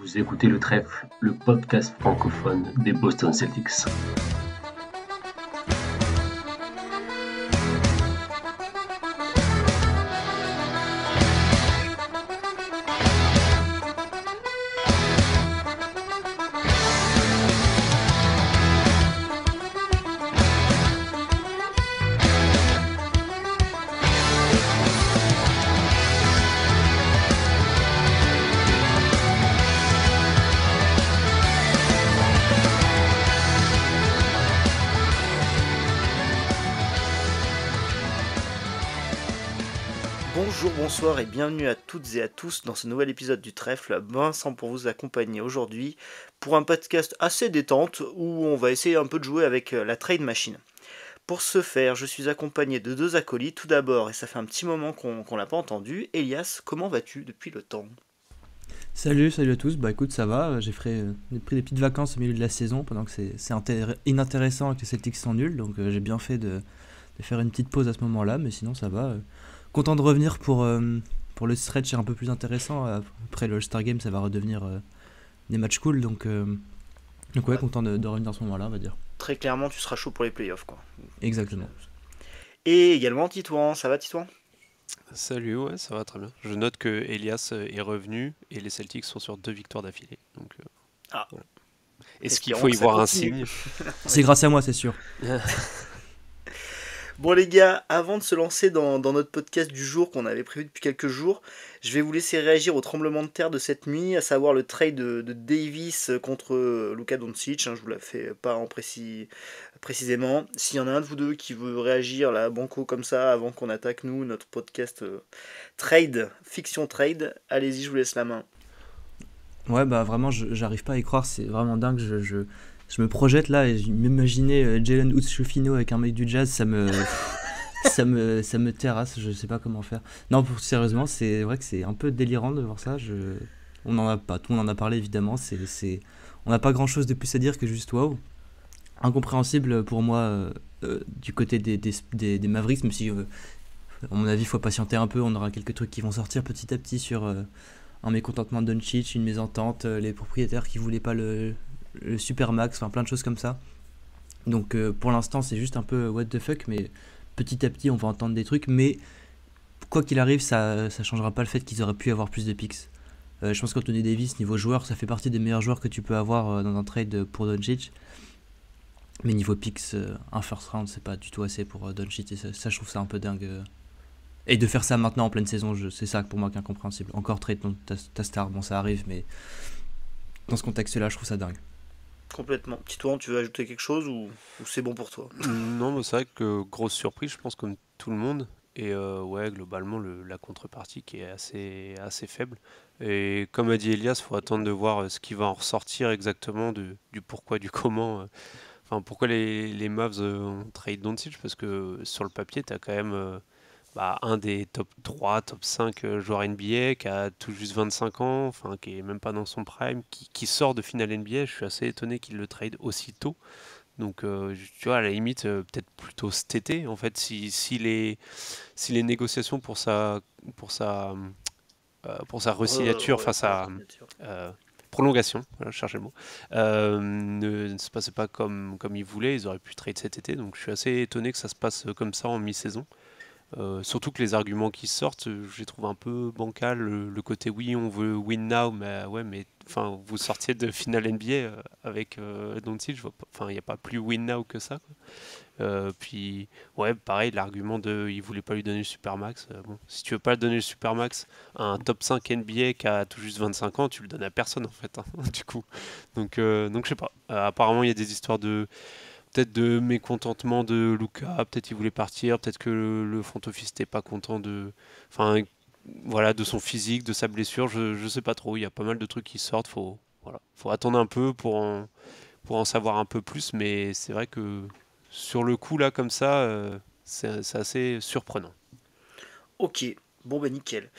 Vous écoutez Le Trèfle, le podcast francophone des Boston Celtics. Bonjour, bonsoir et bienvenue à toutes et à tous dans ce nouvel épisode du Trèfle. Vincent pour vous accompagner aujourd'hui pour un podcast assez détente où on va essayer un peu de jouer avec la trade machine. Pour ce faire, je suis accompagné de deux acolytes. Tout d'abord, et ça fait un petit moment qu'on l'a pas entendu, Elias, comment vas-tu depuis le temps ? Salut à tous, bah écoute ça va, j'ai pris des petites vacances au milieu de la saison pendant que c'est inintéressant et que les Celtics sont nuls, donc j'ai bien fait de faire une petite pause à ce moment-là, mais sinon ça va. Content de revenir pour le stretch un peu plus intéressant, après le All-Star Game ça va redevenir des matchs cool, donc ouais, content de revenir à ce moment-là on va dire. Très clairement, tu seras chaud pour les playoffs quoi. Exactement. Et également Titouan, ça va Titouan ? Salut, ouais, ça va très bien. Je note que Elias est revenu et les Celtics sont sur 2 victoires d'affilée. Donc, voilà. Est-ce qu'il faut y voir un signe ? C'est grâce à moi, c'est sûr. Bon les gars, avant de se lancer dans notre podcast du jour qu'on avait prévu depuis quelques jours, je vais vous laisser réagir au tremblement de terre de cette nuit, à savoir le trade de Davis contre Luka Doncic. Je vous la fais pas en précisément. S'il y en a un de vous deux qui veut réagir là, banco comme ça, avant qu'on attaque nous notre podcast trade, fiction trade, allez-y, je vous laisse la main. Ouais, bah vraiment, j'arrive pas à y croire, c'est vraiment dingue. Je me projette là et je m'imaginais Jalen Hood-Schifino avec un mec du Jazz, ça me terrasse, je sais pas comment faire. Non, sérieusement, c'est vrai que c'est un peu délirant de voir ça. On n'en a pas, tout le monde en a parlé évidemment. On n'a pas grand chose de plus à dire que juste waouh. Incompréhensible pour moi du côté des Mavericks, même si, à mon avis, il faut patienter un peu. On aura quelques trucs qui vont sortir petit à petit sur un mécontentement de Doncic, une mésentente, les propriétaires qui voulaient pas le Supermax, enfin plein de choses comme ça. Donc pour l'instant c'est juste un peu what the fuck, mais petit à petit on va entendre des trucs, mais quoi qu'il arrive ça changera pas le fait qu'ils auraient pu avoir plus de picks. Je pense qu'Anthony Davis niveau joueur ça fait partie des meilleurs joueurs que tu peux avoir dans un trade pour Doncic, mais niveau picks un first round c'est pas du tout assez pour Doncic, et ça je trouve ça un peu dingue. Et de faire ça maintenant en pleine saison, c'est ça pour moi qui est incompréhensible. Encore trade ta star, bon ça arrive, mais dans ce contexte là je trouve ça dingue. Complètement. Titouan, tu veux ajouter quelque chose ou c'est bon pour toi ? Non, mais c'est vrai que grosse surprise, je pense, comme tout le monde. Et ouais, globalement, la contrepartie qui est assez faible. Et comme a dit Elias, il faut attendre de voir ce qui va en ressortir exactement du pourquoi, du comment. Enfin, pourquoi les Mavs ont trade Doncic, parce que sur le papier, tu as quand même un des top 3, top 5 joueurs NBA qui a tout juste 25 ans, enfin qui est même pas dans son prime, qui sort de finale NBA. Je suis assez étonné qu'il le trade aussi tôt. Donc tu vois, à la limite, peut-être plutôt cet été, en fait, si les négociations pour sa re-signature, enfin sa prolongation, voilà, je cherchais le mot, ne se passait pas comme il voulait, ils auraient pu trade cet été. Donc je suis assez étonné que ça se passe comme ça en mi-saison. Surtout que les arguments qui sortent, je les trouve un peu bancal. Le côté oui, on veut win now, mais ouais, mais enfin, vous sortiez de finale NBA avec Doncic, enfin, il n'y a pas plus win now que ça, quoi. Puis ouais, pareil, l'argument de il voulait pas lui donner le Supermax. Bon, si tu veux pas lui donner le Supermax à un top 5 NBA qui a tout juste 25 ans, tu le donnes à personne en fait, hein, du coup. Donc je sais pas. Apparemment, il y a des histoires peut-être de mécontentement de Luka, peut-être il voulait partir, peut-être que le front office n'était pas content enfin, voilà, de son physique, de sa blessure, je sais pas trop, il y a pas mal de trucs qui sortent, faut attendre un peu pour en savoir un peu plus, mais c'est vrai que sur le coup là comme ça, c'est assez surprenant. Ok, bon bah nickel.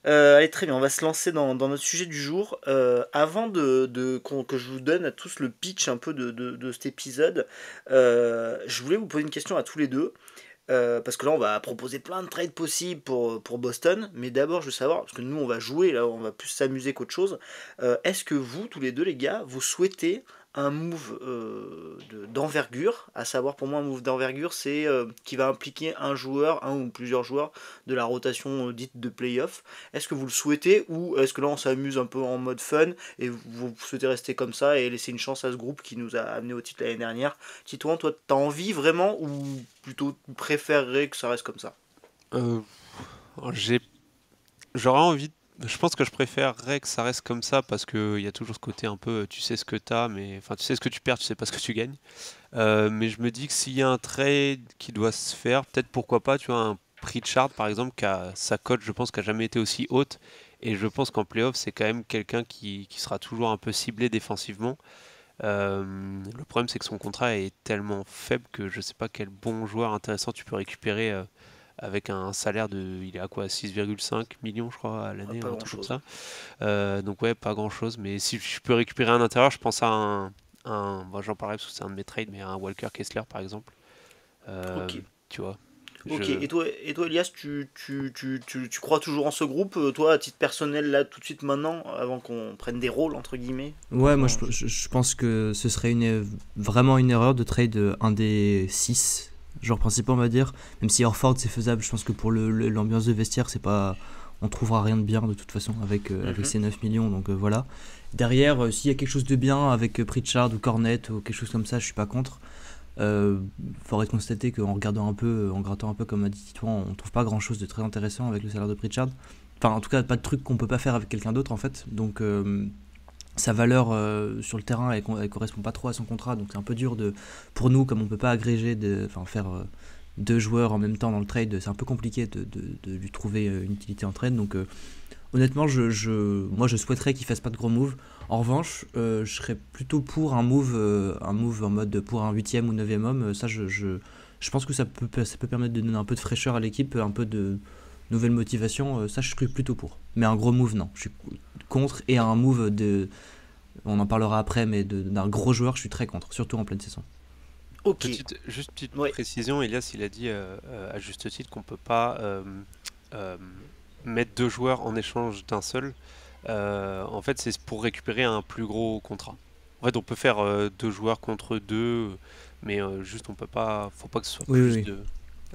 Allez, très bien, on va se lancer dans notre sujet du jour. Avant que je vous donne à tous le pitch un peu de cet épisode, je voulais vous poser une question à tous les deux. Parce que là, on va proposer plein de trades possibles pour Boston. Mais d'abord, je veux savoir, parce que nous, on va jouer, là, on va plus s'amuser qu'autre chose. Est-ce que vous, tous les deux, les gars, vous souhaitez un move d'envergure? À savoir, pour moi, un move d'envergure, c'est qui va impliquer un joueur, un ou plusieurs joueurs de la rotation dite de playoff. Est-ce que vous le souhaitez, ou est-ce que là, on s'amuse un peu en mode fun et vous souhaitez rester comme ça et laisser une chance à ce groupe qui nous a amené au titre l'année dernière? Titouan, toi, t'as envie vraiment, ou plutôt tu préférerais que ça reste comme ça? Euh, j'ai, j'aurais envie. Je pense que je préférerais que ça reste comme ça parce que il y a toujours ce côté un peu, tu sais ce que t'as, mais enfin, tu sais ce que tu perds, tu sais pas ce que tu gagnes. Mais je me dis que s'il y a un trade qui doit se faire, peut-être pourquoi pas, tu vois, un Pritchard par exemple, qui a sa cote, je pense, qui a jamais été aussi haute. Et je pense qu'en playoff, c'est quand même quelqu'un qui sera toujours un peu ciblé défensivement. Le problème, c'est que son contrat est tellement faible que je sais pas quel bon joueur intéressant tu peux récupérer avec un salaire de. Il est à quoi? 6,5 millions, je crois, à l'année, Pas un grand truc comme chose. ça. Donc, ouais, pas grand chose. Mais si je peux récupérer un intérieur, je pense à bon, j'en parlerai parce que c'est un de mes trades, mais un Walker Kessler, par exemple. Euh, Ok. Tu vois. Ok, Je... et toi Elias, tu crois toujours en ce groupe? Toi, à titre personnel, là, tout de suite maintenant, avant qu'on prenne des rôles, entre guillemets? Ouais, moi Comment... je pense que ce serait vraiment une erreur de trade un des 6 joueurs principaux, on va dire. Même si Horford c'est faisable, je pense que pour l'ambiance de vestiaire, c'est pas, on trouvera rien de bien de toute façon avec Mhm. ces 9 millions, donc voilà. Derrière, s'il y a quelque chose de bien avec Pritchard ou Cornet ou quelque chose comme ça, je suis pas contre. Faudrait constater qu'en regardant un peu, en grattant un peu comme a dit Titouan, on trouve pas grand chose de très intéressant avec le salaire de Pritchard. Enfin, en tout cas, pas de truc qu'on peut pas faire avec quelqu'un d'autre en fait. Donc, sa valeur sur le terrain elle correspond pas trop à son contrat, donc c'est un peu dur pour nous, comme on peut pas agréger, faire deux joueurs en même temps dans le trade, c'est un peu compliqué de lui trouver une utilité en trade. Donc honnêtement, moi je souhaiterais qu'il fasse pas de gros moves. En revanche, je serais plutôt pour un move en mode pour un 8ème ou 9ème homme. Ça, je pense que ça peut permettre de donner un peu de fraîcheur à l'équipe, un peu de nouvelle motivation. Ça, je suis plutôt pour. Mais un gros move, non. Je suis contre. Et un move on en parlera après, mais d'un gros joueur, je suis très contre, surtout en pleine saison. Ok, Juste petite ouais. précision, Elias, il a dit à juste titre qu'on peut pas euh, mettre deux joueurs en échange d'un seul. En fait, c'est pour récupérer un plus gros contrat. En fait, on peut faire deux joueurs contre deux, mais juste on peut pas. Faut pas que ce soit Oui, oui, plus oui. de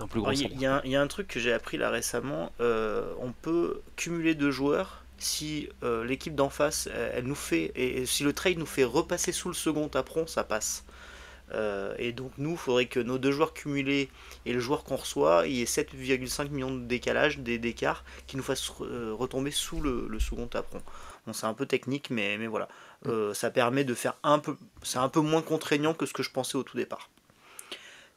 un plus Alors, gros il salaire, y, a quoi. il y a un truc que j'ai appris là récemment. On peut cumuler deux joueurs si l'équipe d'en face, elle nous fait, et si le trade nous fait repasser sous le second apron, ça passe. Et donc nous, il faudrait que nos deux joueurs cumulés et le joueur qu'on reçoit, il y ait 7,5 millions de décalage, d'écart, qui nous fasse retomber sous le second apron. Bon, c'est un peu technique, mais voilà. Ça permet de faire un peu... C'est un peu moins contraignant que ce que je pensais au tout départ.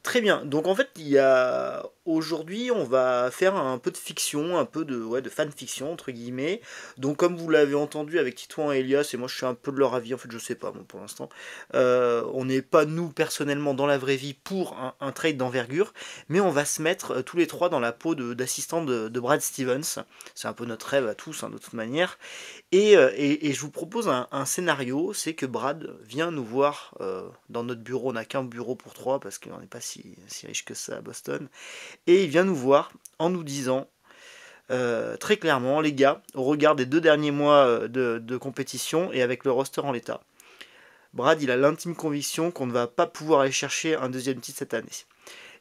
Très bien. Donc en fait, il y a aujourd'hui, on va faire un peu de fiction, un peu de ouais, de fanfiction entre guillemets. Donc comme vous l'avez entendu avec Titouan et Elias, et moi je suis un peu de leur avis. En fait, je sais pas moi pour l'instant. On n'est pas nous personnellement dans la vraie vie pour un trade d'envergure, mais on va se mettre tous les trois dans la peau d'assistant de Brad Stevens. C'est un peu notre rêve à tous, hein, de toute manière. Et je vous propose un scénario, c'est que Brad vient nous voir dans notre bureau. On n'a qu'un bureau pour trois parce qu'on n'est pas si riche que ça à Boston. Et il vient nous voir en nous disant très clairement, les gars, au regard des 2 derniers mois de compétition et avec le roster en l'état, Brad il a l'intime conviction qu'on ne va pas pouvoir aller chercher un deuxième titre cette année.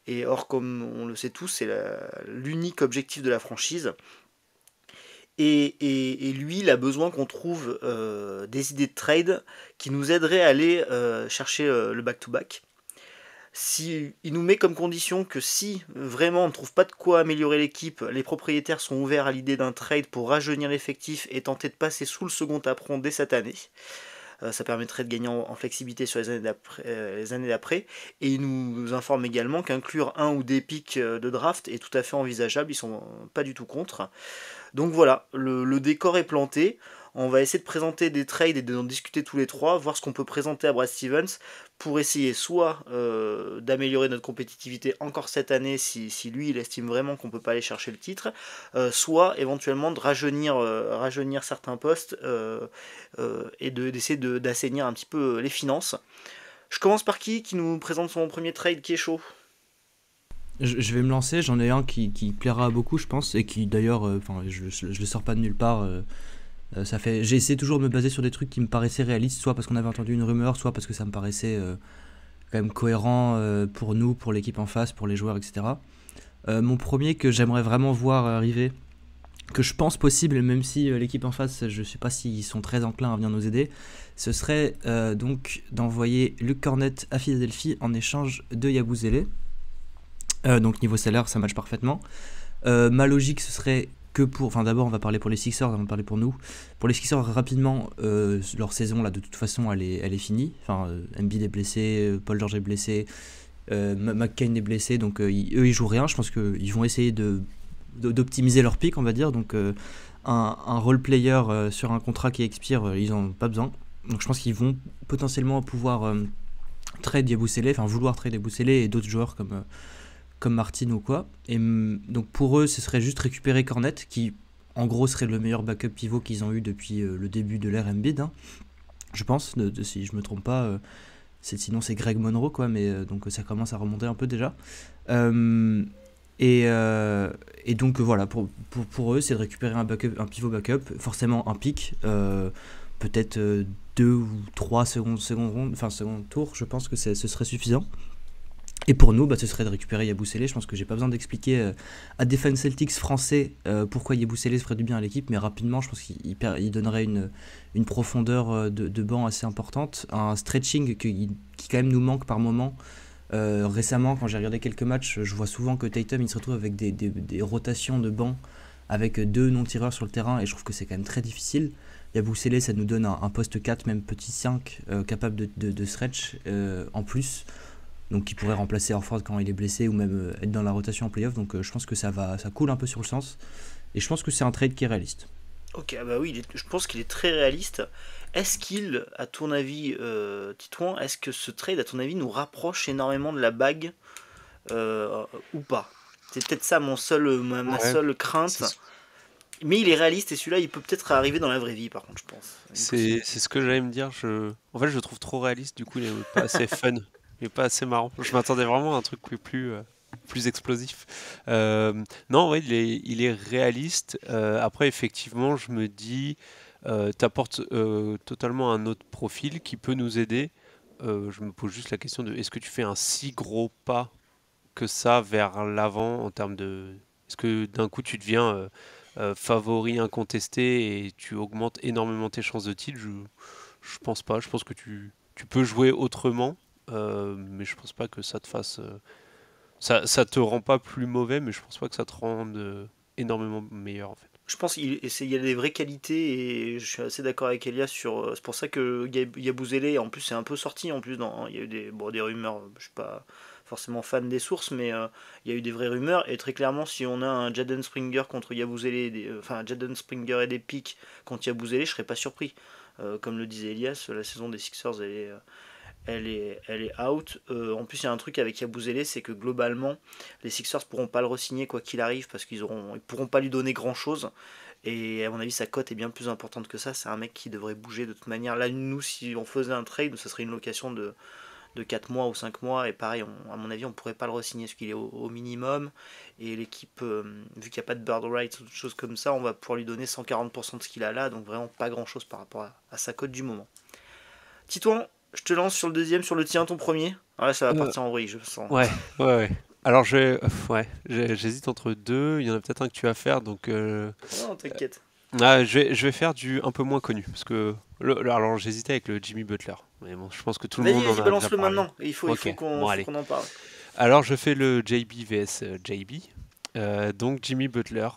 Et or, comme on le sait tous, c'est l'unique objectif de la franchise. Et lui, il a besoin qu'on trouve des idées de trade qui nous aideraient à aller chercher le back-to-back. Si, il nous met comme condition que si vraiment on ne trouve pas de quoi améliorer l'équipe, les propriétaires sont ouverts à l'idée d'un trade pour rajeunir l'effectif et tenter de passer sous le second apron dès cette année. Ça permettrait de gagner en flexibilité sur les années d'après. Et il nous informe également qu'inclure un ou des pics de draft est tout à fait envisageable, ils sont pas du tout contre. Donc voilà, le décor est planté. On va essayer de présenter des trades et d'en discuter tous les trois, voir ce qu'on peut présenter à Brad Stevens pour essayer soit d'améliorer notre compétitivité encore cette année si lui il estime vraiment qu'on ne peut pas aller chercher le titre, soit éventuellement de rajeunir certains postes et d'essayer d'assainir un petit peu les finances. Je commence par qui nous présente son premier trade qui est chaud? Je vais me lancer, j'en ai un qui plaira à beaucoup, je pense, et qui d'ailleurs, je le sors pas de nulle part. J'ai essayé toujours de me baser sur des trucs qui me paraissaient réalistes, soit parce qu'on avait entendu une rumeur, soit parce que ça me paraissait quand même cohérent pour nous, pour l'équipe en face, pour les joueurs, etc. Mon premier que j'aimerais vraiment voir arriver, que je pense possible, même si l'équipe en face, je sais pas s'ils sont très enclins à venir nous aider, ce serait donc d'envoyer Luke Cornett à Philadelphie en échange de Yabusele. Donc niveau salaire, ça match parfaitement. Ma logique, ce serait que pour... Enfin d'abord, on va parler pour les Sixers, on va parler pour nous. Pour les Sixers, rapidement, leur saison, là, de toute façon, elle est finie. Enfin, Embiid est blessé, Paul George est blessé, McCain est blessé, donc eux, ils jouent rien. Je pense qu'ils vont essayer d'optimiser leur pick, on va dire. Donc un role player sur un contrat qui expire, ils n'en ont pas besoin. Donc je pense qu'ils vont potentiellement pouvoir trade Yabusele, enfin vouloir trade Yabusele et d'autres joueurs comme Martin ou quoi. Et donc pour eux, ce serait juste récupérer Cornette, qui en gros serait le meilleur backup pivot qu'ils ont eu depuis le début de l'ère Embiid, hein, je pense, si je me trompe pas. Sinon c'est Greg Monroe, quoi, mais donc ça commence à remonter un peu déjà. Et donc voilà, pour eux, c'est de récupérer un pivot backup, forcément un pick, peut-être 2 ou 3 secondes second tour, je pense que ce serait suffisant. Et pour nous, ce serait de récupérer Yabusele. Je pense que j'ai pas besoin d'expliquer à des fans Celtics français pourquoi Yabusele se ferait du bien à l'équipe, mais rapidement, je pense qu'il donnerait une profondeur de banc assez importante, un stretching qui quand même nous manque par moment. Récemment, quand j'ai regardé quelques matchs, je vois souvent que Tatum il se retrouve avec des rotations de banc avec 2 non-tireurs sur le terrain, et je trouve que c'est quand même très difficile. Yabusele, ça nous donne un poste 4, même petit 5, capable de stretch en plus. Donc qui pourrait remplacer Horford quand il est blessé, ou même être dans la rotation en playoff. Donc je pense que ça coule un peu sur le sens. Et je pense que c'est un trade qui est réaliste. Ok, bah oui, je pense qu'il est très réaliste. Est-ce qu'il, à ton avis, Titouan, est-ce que ce trade, à ton avis, nous rapproche énormément de la bague ou pas? C'est peut-être ça ma seule crainte. Mais il est réaliste, et celui-là, il peut peut-être arriver dans la vraie vie, par contre, je pense. C'est ce que j'allais me dire. En fait, je le trouve trop réaliste, du coup, il est pas assez fun. Il est pas assez marrant. Je m'attendais vraiment à un truc plus explosif. Non, ouais, il est réaliste. Après, effectivement, je me dis, t'apportes totalement un autre profil qui peut nous aider. Je me pose juste la question de est-ce que tu fais un si gros pas que ça vers l'avant en termes de... Est-ce que d'un coup tu deviens favori incontesté et tu augmentes énormément tes chances de titre? Je pense pas. Je pense que tu peux jouer autrement, mais je pense pas que ça te fasse... ça te rend pas plus mauvais, mais je pense pas que ça te rende énormément meilleur en fait. Je pense qu'il y a des vraies qualités, et je suis assez d'accord avec Elias sur. C'est pour ça que Yabusele, en plus, c'est un peu sorti. En plus, il y a eu des rumeurs. Je suis pas forcément fan des sources, mais il y a eu des vraies rumeurs. Et très clairement, si on a un Jaden Springer contre Yabusele, Jaden Springer et des pics contre Yabusele, je serais pas surpris. Comme le disait Elias, la saison des Sixers, elle est out. En plus, il y a un truc avec Yabusele, c'est que globalement, les Sixers pourront pas le re-signer quoi qu'il arrive, parce ils pourront pas lui donner grand chose. Et à mon avis, sa cote est bien plus importante que ça. C'est un mec qui devrait bouger de toute manière. Là, nous, si on faisait un trade, ça serait une location de 4 mois ou 5 mois. Et pareil, à mon avis, on pourrait pas le re-signer parce qu'il est au minimum. Et l'équipe, vu qu'il n'y a pas de bird rights ou des choses comme ça, on va pouvoir lui donner 140% de ce qu'il a là. Donc vraiment pas grand chose par rapport à sa cote du moment. Titouan, je te lance sur le deuxième, sur le tien, ton premier. Ah là, ça va partir en vrille, je sens. Ouais. Alors, j'hésite entre deux. Il y en a peut-être un que tu vas faire, donc... Non, t'inquiète. Je vais faire du un peu moins connu, parce que... Alors, j'hésitais avec le Jimmy Butler. Mais bon, je pense que tout le monde en a déjà balance-le parlé. maintenant. Il faut qu'on en parle. Alors, je fais le JB vs JB. Donc Jimmy Butler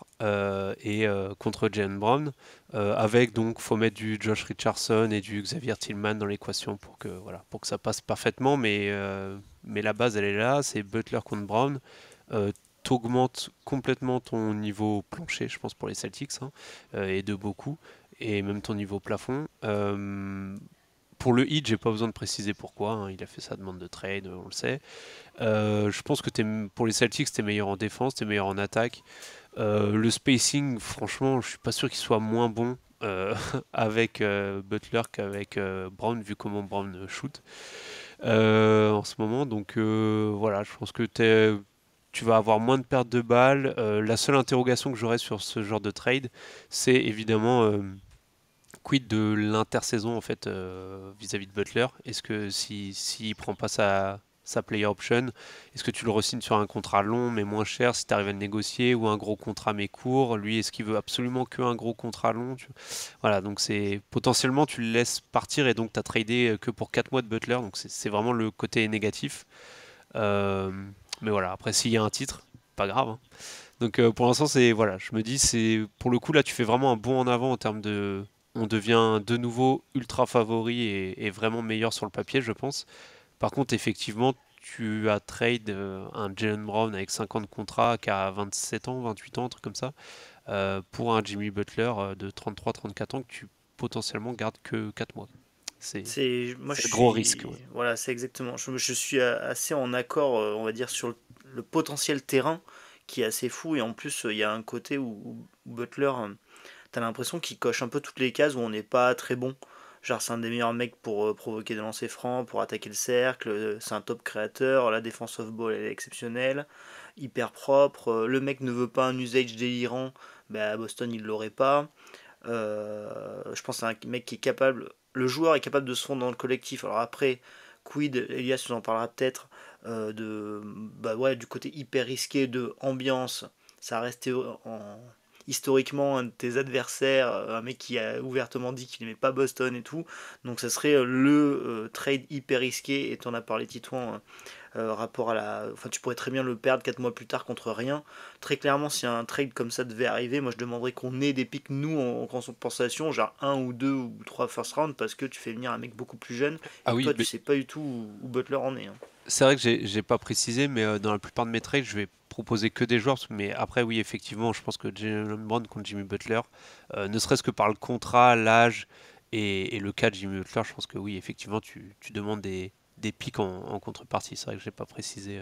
et contre Jaylen Brown, avec donc faut mettre du Josh Richardson et du Xavier Tillman dans l'équation pour que ça passe parfaitement, mais la base elle est là, c'est Butler contre Brown. T'augmentes complètement ton niveau plancher, je pense, pour les Celtics, hein, et de beaucoup, et même ton niveau plafond. Pour le Heat, j'ai pas besoin de préciser pourquoi, hein, il a fait sa demande de trade, on le sait. Je pense que pour les Celtics, t'es meilleur en défense, t'es meilleur en attaque. Le spacing, franchement, je suis pas sûr qu'il soit moins bon avec Butler qu'avec Brown, vu comment Brown shoot en ce moment. Donc voilà, je pense que tu vas avoir moins de pertes de balles. La seule interrogation que j'aurais sur ce genre de trade, c'est évidemment quid de l'intersaison en fait vis-à-vis de Butler. Est-ce que s'il prend pas sa player option, est-ce que tu le re-signes sur un contrat long mais moins cher si tu arrives à le négocier, ou un gros contrat mais court? Lui, est-ce qu'il veut absolument qu'un gros contrat long? Voilà, donc c'est potentiellement tu le laisses partir et donc tu as tradé que pour 4 mois de Butler, donc c'est vraiment le côté négatif. Euh, mais voilà, après s'il y a un titre, pas grave, hein. Donc pour l'instant, voilà, je me dis, pour le coup là, tu fais vraiment un bond en avant en termes de, on devient de nouveau ultra favori et vraiment meilleur sur le papier, je pense. Par contre, effectivement, tu as trade un Jaylen Brown avec 50 contrats qui a 27 ans, 28 ans, un truc comme ça, pour un Jimmy Butler de 33-34 ans que tu potentiellement gardes que 4 mois. C'est Moi, le gros risque. Ouais. Voilà, c'est exactement. Je suis assez en accord, on va dire, sur le potentiel terrain qui est assez fou. Et en plus, il y a un côté où Butler, t'as l'impression qu'il coche un peu toutes les cases où on n'est pas très bon. Genre, c'est un des meilleurs mecs pour provoquer des lancers francs, pour attaquer le cercle. C'est un top créateur. La défense off-ball, elle est exceptionnelle. Hyper propre. Le mec ne veut pas un usage délirant. À Boston, il l'aurait pas. Je pense que c'est un mec qui est capable. Le joueur est capable de se fondre dans le collectif. Alors après, quid, Elias nous en parlera peut-être, du côté hyper risqué de ambiance. Ça a resté historiquement un de tes adversaires, un mec qui a ouvertement dit qu'il n'aimait pas Boston et tout. Donc ça serait le trade hyper risqué, et tu en as parlé Titouan, rapport à la... Enfin, tu pourrais très bien le perdre 4 mois plus tard contre rien. Très clairement, si un trade comme ça devait arriver, moi je demanderais qu'on ait des pics, nous, en compensation, genre 1 ou 2 ou 3 first round, parce que tu fais venir un mec beaucoup plus jeune, et oui, toi tu sais pas du tout où Butler en est. Hein. C'est vrai que j'ai pas précisé, mais dans la plupart de mes trades, je vais proposer que des joueurs. Mais après, oui, effectivement, je pense que Jaylen Brown contre Jimmy Butler, ne serait-ce que par le contrat, l'âge et le cas de Jimmy Butler, je pense que oui, effectivement, tu demandes des pics en contrepartie. C'est vrai que j'ai pas précisé.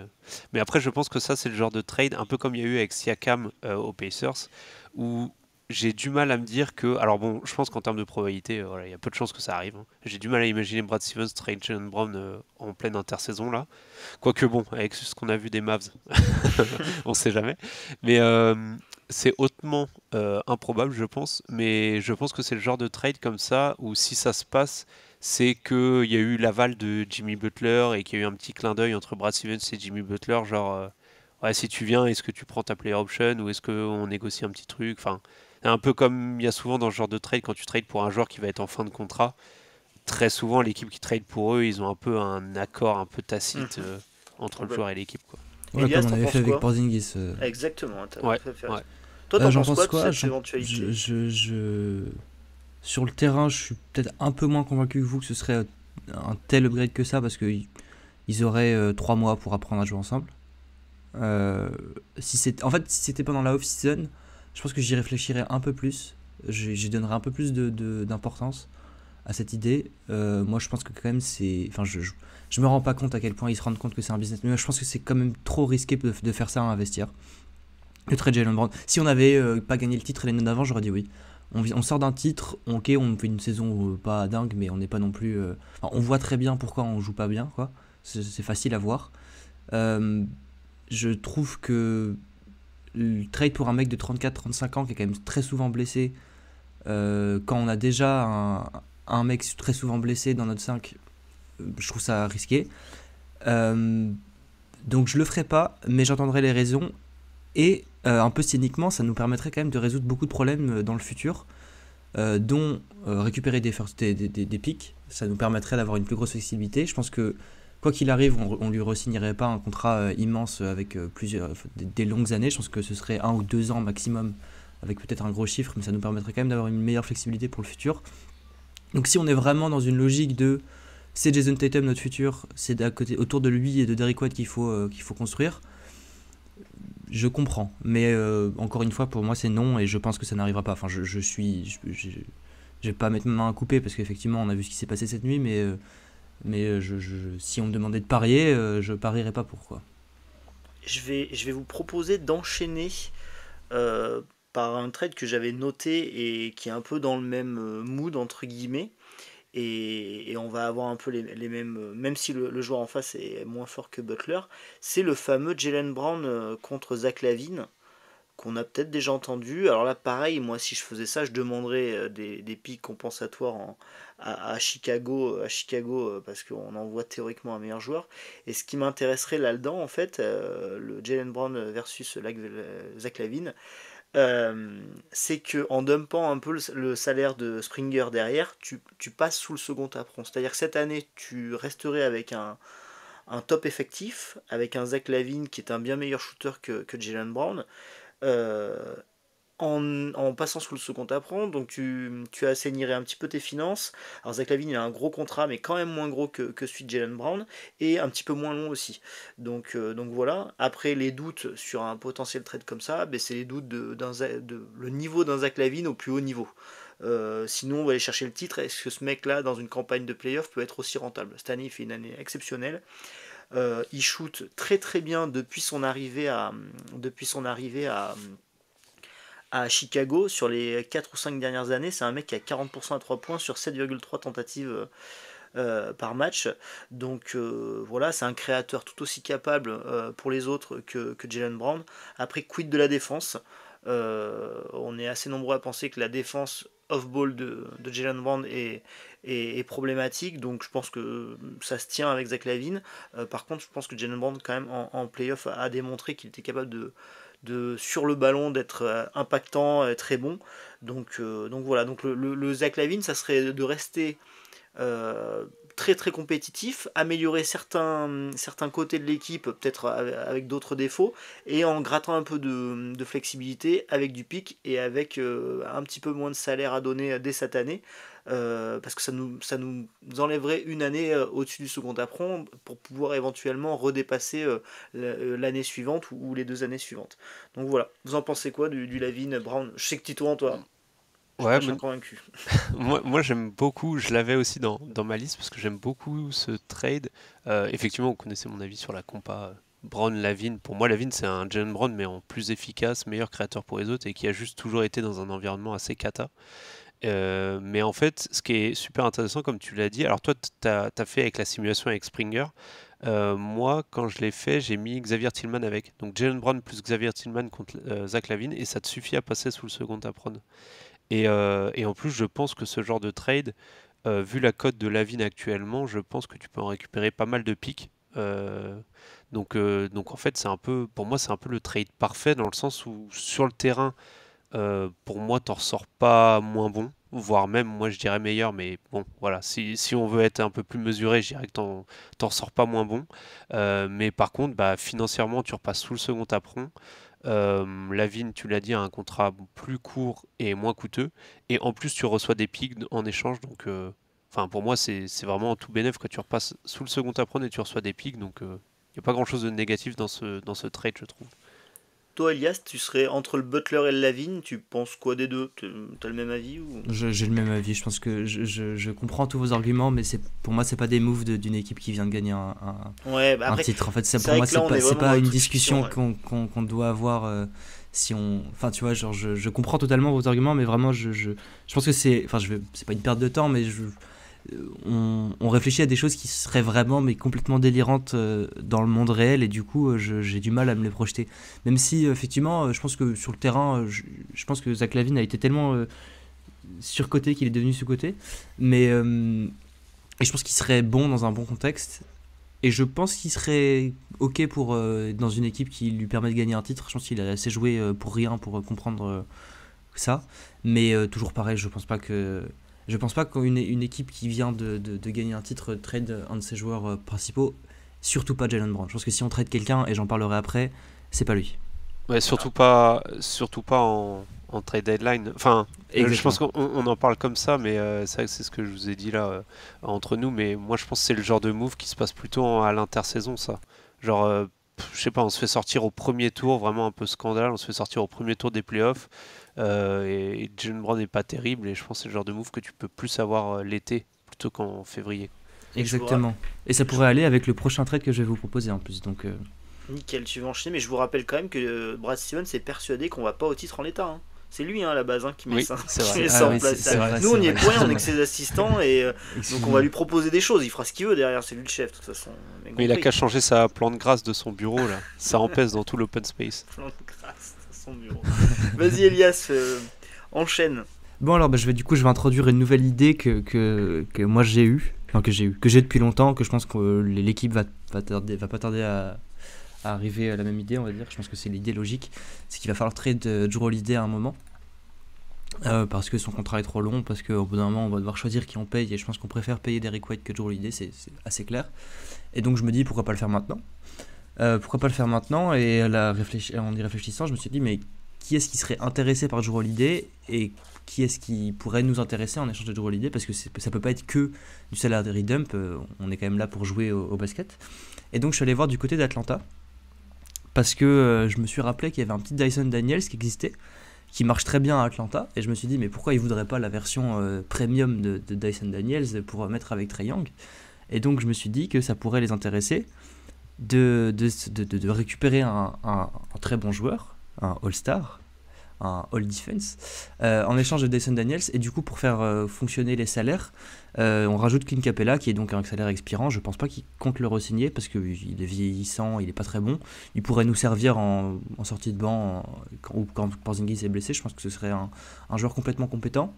Mais après, je pense que ça, c'est le genre de trade, un peu comme il y a eu avec Siakam aux Pacers, où j'ai du mal à me dire que... Alors bon, je pense qu'en termes de probabilité, voilà, il y a peu de chances que ça arrive, hein. J'ai du mal à imaginer Brad Stevens trade Jaylen Brown en pleine intersaison là. Quoique bon, avec ce qu'on a vu des Mavs, on sait jamais. Mais c'est hautement improbable, je pense. Mais je pense que c'est le genre de trade comme ça où si ça se passe, c'est qu'il y a eu l'aval de Jimmy Butler et qu'il y a eu un petit clin d'œil entre Brad Stevens et Jimmy Butler, genre ouais, si tu viens, est-ce que tu prends ta player option ou est-ce qu'on négocie un petit truc? Enfin, un peu comme il y a souvent dans ce genre de trade, quand tu trades pour un joueur qui va être en fin de contrat, très souvent l'équipe qui trade pour eux, ils ont un peu un accord un peu tacite entre le joueur et l'équipe, quoi. Ouais, Elias, comme on t'en avait penses fait avec quoi? Porzingis. Exactement, t'as Ouais, tout à fait ouais. raison. Toi, t'en J'en penses pense quoi de quoi? cette éventualité? Sur le terrain, je suis peut-être un peu moins convaincu que vous que ce serait un tel upgrade que ça, parce qu'ils auraient 3 mois pour apprendre à jouer ensemble. Si c'était pendant la off-season, je pense que j'y réfléchirais un peu plus. J'y donnerais un peu plus d'importance à cette idée. Moi, je pense que quand même, je me rends pas compte à quel point ils se rendent compte que c'est un business. Mais je pense que c'est quand même trop risqué de faire ça à investir. Le trade Jaylen Brown. Si on avait pas gagné le titre l'année d'avant, j'aurais dit oui. On sort d'un titre, ok, on fait une saison pas dingue, mais on n'est pas non plus. On voit très bien pourquoi on joue pas bien, quoi. C'est facile à voir. Je trouve que le trade pour un mec de 34-35 ans qui est quand même très souvent blessé, quand on a déjà un mec très souvent blessé dans notre 5, je trouve ça risqué. Donc je le ferai pas, mais j'entendrai les raisons. Et un peu cyniquement, ça nous permettrait quand même de résoudre beaucoup de problèmes dans le futur, dont récupérer des pics. Ça nous permettrait d'avoir une plus grosse flexibilité. Je pense que quoi qu'il arrive, on lui re-signerait pas un contrat immense avec des longues années. Je pense que ce serait 1 ou 2 ans maximum, avec peut-être un gros chiffre, mais ça nous permettrait quand même d'avoir une meilleure flexibilité pour le futur. Donc si on est vraiment dans une logique de c'est Jason Tatum notre futur, c'est autour de lui et de Derrick White qu'il faut construire, je comprends. Mais encore une fois, pour moi c'est non, et je pense que ça n'arrivera pas. Enfin, je vais pas mettre ma main à couper parce qu'effectivement on a vu ce qui s'est passé cette nuit, mais si on me demandait de parier, je parierais pas pour quoi. Je vais vous proposer d'enchaîner par un trade que j'avais noté et qui est un peu dans le même mood entre guillemets. et on va avoir un peu les mêmes, même si le joueur en face est moins fort que Butler, c'est le fameux Jaylen Brown contre Zach LaVine, qu'on a peut-être déjà entendu. Alors là, pareil, moi, si je faisais ça, je demanderais des pics compensatoires à Chicago, parce qu'on envoie théoriquement un meilleur joueur. Et ce qui m'intéresserait là-dedans, en fait, le Jaylen Brown versus Zach LaVine, c'est que en dumpant un peu le salaire de Springer derrière, tu passes sous le second apron. C'est-à-dire que cette année, tu resterais avec un top effectif, avec un Zach LaVine qui est un bien meilleur shooter que Jaylen Brown, euh, en passant sous le second apron, donc tu assainirais un petit peu tes finances. Alors Zach LaVine il a un gros contrat, mais quand même moins gros que celui de Jaylen Brown, et un petit peu moins long aussi. Donc voilà. Après, les doutes sur un potentiel trade comme ça, ben, c'est les doutes de le niveau d'un Zach LaVine au plus haut niveau. Sinon, on va aller chercher le titre. Est-ce que ce mec-là, dans une campagne de playoff, peut être aussi rentable? Cette année, il fait une année exceptionnelle. Il shoot très très bien depuis son arrivée à Chicago. Sur les 4 ou 5 dernières années, c'est un mec qui a 40% à 3 points sur 7,3 tentatives par match. Donc voilà, c'est un créateur tout aussi capable pour les autres que Jaylen Brown. Après, quid de la défense? On est assez nombreux à penser que la défense off-ball de Jaylen Brown est problématique, donc je pense que ça se tient avec Zach LaVine. Par contre, je pense que Jaylen Brown, quand même, en playoff, a démontré qu'il était capable sur le ballon d'être impactant, très bon. Donc voilà, donc le Zach LaVine, ça serait de rester très très compétitif, améliorer certains côtés de l'équipe, peut-être avec d'autres défauts, et en grattant un peu de flexibilité avec du pic et avec un petit peu moins de salaire à donner dès cette année, parce que ça nous enlèverait une année au-dessus du second apron pour pouvoir éventuellement redépasser l'année suivante ou les 2 années suivantes. Donc voilà, vous en pensez quoi du LaVine Brown? Je sais que Titouan, toi, Ouais, je suis convaincu. moi j'aime beaucoup, je l'avais aussi dans ma liste parce que j'aime beaucoup ce trade. Effectivement, vous connaissez mon avis sur la compa Brown-Lavine. Pour moi, Lavine c'est un Jaylen Brown mais en plus efficace, meilleur créateur pour les autres et qui a juste toujours été dans un environnement assez cata. Mais en fait, ce qui est super intéressant, comme tu l'as dit, alors toi, tu as fait avec la simulation avec Springer. Moi, quand je l'ai fait, j'ai mis Xavier Tillman avec. Donc Jaylen Brown plus Xavier Tillman contre Zach LaVine, et ça te suffit à passer sous le second apron. Et en plus, je pense que ce genre de trade, vu la cote de LaVine actuellement, je pense que tu peux en récupérer pas mal de pics. Donc en fait, pour moi, c'est un peu le trade parfait dans le sens où sur le terrain, pour moi, t'en ressors pas moins bon, voire même, moi, je dirais meilleur, mais bon, voilà, si on veut être un peu plus mesuré, je dirais que t'en ressors pas moins bon. Mais par contre, bah, financièrement, tu repasses sous le second apron. LaVine, tu l'as dit, a un contrat plus court et moins coûteux, et en plus, tu reçois des pics en échange, donc pour moi, c'est vraiment tout bénef, quand tu repasses sous le second apron et tu reçois des pics, donc il n'y a pas grand chose de négatif dans ce trade, je trouve. Toi, Elias, tu serais entre le Butler et le LaVine, tu penses quoi des deux? T'as le même avis ou... J'ai le même avis, je pense que je comprends tous vos arguments, mais pour moi, c'est pas des moves d'une équipe qui vient de gagner Ouais, bah un après, titre. En fait, c'est pour vrai moi, que là, on est c'est vraiment pas dans une une discussion discussion, ouais. qu'on doit avoir si on. Enfin, tu vois, genre, je comprends totalement vos arguments, mais vraiment, je pense que c'est. Enfin, c'est pas une perte de temps, mais on réfléchit à des choses qui seraient vraiment mais complètement délirantes dans le monde réel, et du coup j'ai du mal à me les projeter, même si effectivement je pense que sur le terrain je pense que Zach LaVine a été tellement surcoté qu'il est devenu sous-coté, mais et je pense qu'il serait bon dans un bon contexte, et je pense qu'il serait ok pour dans une équipe qui lui permet de gagner un titre. Je pense qu'il a assez joué pour rien pour comprendre ça, mais toujours pareil, je pense pas qu'une équipe qui vient de gagner un titre trade un de ses joueurs principaux, surtout pas Jaylen Brown. Je pense que si on trade quelqu'un, et j'en parlerai après, c'est pas lui. Ouais, surtout pas en trade deadline. Enfin, je pense Exactement. qu'on en parle comme ça, mais c'est vrai que c'est ce que je vous ai dit là entre nous. Mais moi, je pense que c'est le genre de move qui se passe plutôt à l'intersaison, ça. Genre, je sais pas, on se fait sortir au premier tour, vraiment un peu scandale. On se fait sortir au premier tour des playoffs. Et Jaylen Brown n'est pas terrible, et je pense que c'est le genre de move que tu peux plus avoir l'été plutôt qu'en février. Exactement. Et ça pourrait aller avec le prochain trade que je vais vous proposer en plus. Donc, Nickel, tu vas enchaîner, mais je vous rappelle quand même que Brad Stevens est persuadé qu'on va pas au titre en l'état, hein. C'est lui à la base qui met Oui, ça, c'est qui vrai. met Ah ça en oui, place. c'est vrai, Nous, c'est on n'y est vrai. pour rien, on est que ses assistants et donc on va lui proposer des choses. Il fera ce qu'il veut derrière, c'est lui le chef de toute façon. On a Mais il a compris. qu'à changer sa plante grasse de son bureau là. Ça empêche dans tout l'open space. Plan de grâce dans son bureau. Vas-y Elias, enchaîne. Bon alors je vais introduire une nouvelle idée que moi j'ai eue, enfin que j'ai depuis longtemps, que je pense que l'équipe va pas tarder à arriver à la même idée, on va dire. Je pense que c'est l'idée logique, c'est qu'il va falloir trade Jrue Holiday à un moment. Parce que son contrat est trop long, parce qu'au bout d'un moment on va devoir choisir qui on paye, et je pense qu'on préfère payer Derrick White que Jrue Holiday, c'est assez clair. Et donc je me dis pourquoi pas le faire maintenant. Et en y réfléchissant, je me suis dit mais qui est-ce qui serait intéressé par Jrue Holiday et qui est-ce qui pourrait nous intéresser en échange de Jrue Holiday, parce que ça peut pas être que du salary dump, on est quand même là pour jouer au basket. Et donc je suis allé voir du côté d'Atlanta, parce que je me suis rappelé qu'il y avait un petit Dyson Daniels qui existait, qui marche très bien à Atlanta, et je me suis dit mais pourquoi ils voudraient pas la version premium de Dyson Daniels pour mettre avec Trae Young. Et donc je me suis dit que ça pourrait les intéresser de récupérer un très bon joueur, un All-Star, un All-Defense, en échange de Dyson Daniels, et du coup pour faire fonctionner les salaires, on rajoute Clint Capella qui est donc un salaire expirant. Je pense pas qu'il compte le re-signer parce qu'il est vieillissant, il est pas très bon. Il pourrait nous servir en sortie de banc ou quand Porzingis est blessé. Je pense que ce serait un joueur complètement compétent.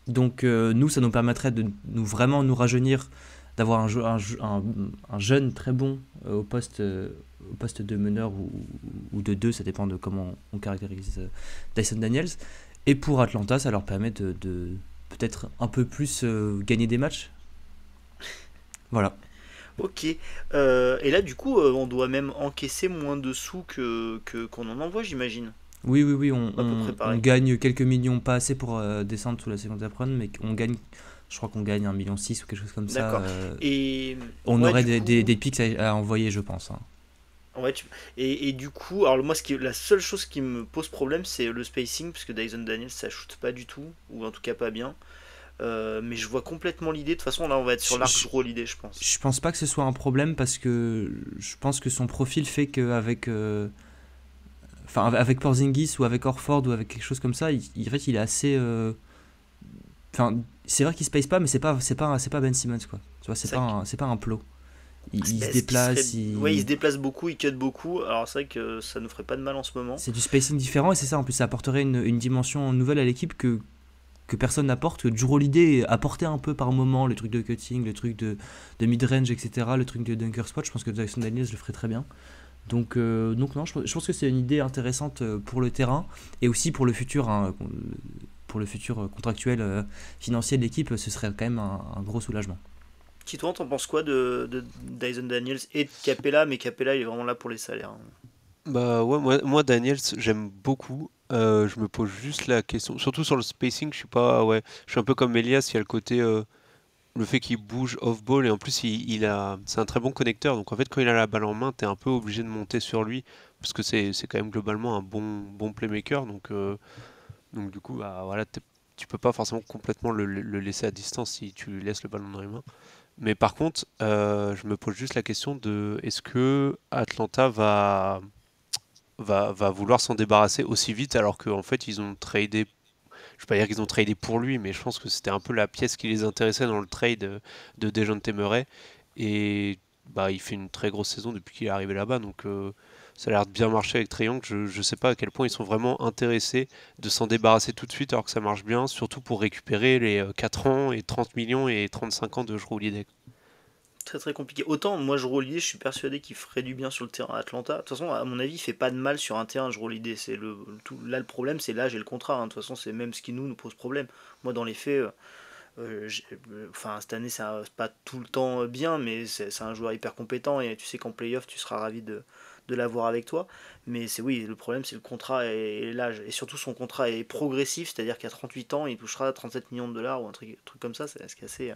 Donc nous, ça nous permettrait de vraiment nous rajeunir, d'avoir un jeune très bon au poste de meneur ou de 2, ça dépend de comment on caractérise Dyson Daniels. Et pour Atlanta, ça leur permet de peut-être un peu plus gagner des matchs. Voilà. Ok. Et là, du coup, on doit même encaisser moins de sous qu'on en envoie, j'imagine. Oui, À peu près on pareil. gagne quelques millions, pas assez pour descendre sous la seconde run, mais on gagne, je crois qu'on gagne 1,6 million ou quelque chose comme ça. D'accord. Et On ouais, aurait du des coup, pics à envoyer, je pense. ouais, et du coup, alors moi, la seule chose qui me pose problème, c'est le spacing, parce que Dyson Daniels, ça shoot pas du tout, ou en tout cas pas bien. Mais je vois complètement l'idée. De toute façon, là, on va être sur l'arc Jrue Holiday, je pense. Je pense pas que ce soit un problème, parce que je pense que son profil fait qu'avec avec Porzingis ou avec Horford ou avec quelque chose comme ça, en fait, il est assez. C'est vrai qu'il space pas, mais c'est pas Ben Simmons, quoi. Tu vois, c'est pas un plot. Il se déplace. Ouais, il se déplace beaucoup, il cut beaucoup. Alors c'est vrai que ça nous ferait pas de mal en ce moment. C'est du spacing différent, et c'est ça. En plus, ça apporterait une dimension nouvelle à l'équipe que personne n'apporte, que Jrue Holiday apportait un peu par moment, le truc de cutting, le truc de mid-range, etc., le truc de dunker spot. Je pense que Dyson Daniels le ferait très bien. Donc non, je pense que c'est une idée intéressante pour le terrain, et aussi pour le futur, pour le futur contractuel financier de l'équipe. Ce serait quand même un gros soulagement. Titouan, t'en penses quoi de Dyson Daniels et de Capella? Mais Capella, il est vraiment là pour les salaires. Bah ouais, moi Daniels, j'aime beaucoup. Je me pose juste la question, surtout sur le spacing, je suis un peu comme Elias, il y a le côté, le fait qu'il bouge off-ball, et en plus c'est un très bon connecteur, donc en fait quand il a la balle en main, t'es un peu obligé de monter sur lui, parce que c'est quand même globalement un bon playmaker, donc du coup, bah, voilà, tu peux pas forcément complètement le laisser à distance si tu lui laisses le ballon dans les mains. Mais par contre, je me pose juste la question de est-ce que Atlanta va vouloir s'en débarrasser aussi vite, alors qu'en fait ils ont tradé, je vais pas dire qu'ils ont tradé pour lui, mais je pense que c'était un peu la pièce qui les intéressait dans le trade de Dejounte Murray, et bah il fait une très grosse saison depuis qu'il est arrivé là-bas, donc ça a l'air de bien marcher avec Trae Young. Je sais pas à quel point ils sont vraiment intéressés de s'en débarrasser tout de suite alors que ça marche bien, surtout pour récupérer les 4 ans et 30 millions et 35 ans de Jrue Holiday. Très très compliqué. Autant, moi, Jrue Holiday, je suis persuadé qu'il ferait du bien sur le terrain à Atlanta. De toute façon, à mon avis, il fait pas de mal sur un terrain, Jrue Holiday. Là, le problème, c'est l'âge et le contrat. De toute façon, c'est même ce qui nous pose problème. Moi, dans les faits, cette année, c'est pas tout le temps bien, mais c'est un joueur hyper compétent, et tu sais qu'en playoff, tu seras ravi de l'avoir avec toi. Mais oui, le problème, c'est le contrat et l'âge. Et surtout, son contrat est progressif, c'est-à-dire qu'à 38 ans, il touchera 37 millions de dollars ou un truc comme ça. C'est ce qui est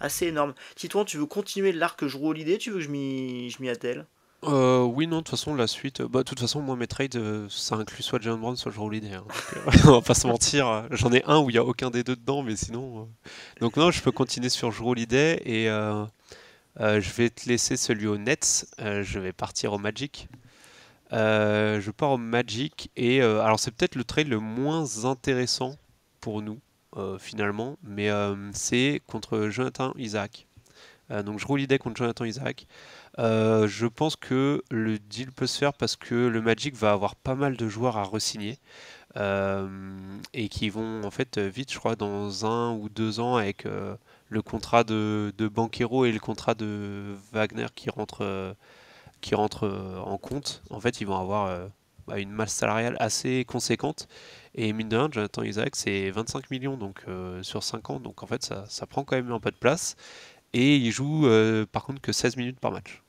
assez énorme. Titouan, tu veux continuer l'arc Jrue Holiday? Tu veux que je m'y attelle? Oui, non, de toute façon, la suite. De toute façon, moi, mes trades, ça inclut soit Jalen Brown, soit Jrue Holiday, hein. Donc, on va pas se mentir. J'en ai un où il y a aucun des deux dedans, mais sinon. Donc, non, je peux continuer sur Jrue Holiday, et je vais te laisser celui aux Nets. Je vais partir au Magic. Je pars au Magic et alors c'est peut-être le trade le moins intéressant pour nous finalement, mais c'est contre Jonathan Isaac. Donc je roule l'idée contre Jonathan Isaac. Je pense que le deal peut se faire parce que le Magic va avoir pas mal de joueurs à re-signer et qui vont en fait vite, je crois, dans 1 ou 2 ans avec le contrat de Banchero et le contrat de Wagner qui rentrent en compte. En fait, ils vont avoir une masse salariale assez conséquente. Et mine de rien, Jonathan Isaac, c'est 25 millions donc, sur 5 ans. Donc en fait, ça prend quand même un peu de place. Et il joue par contre que 16 minutes par match.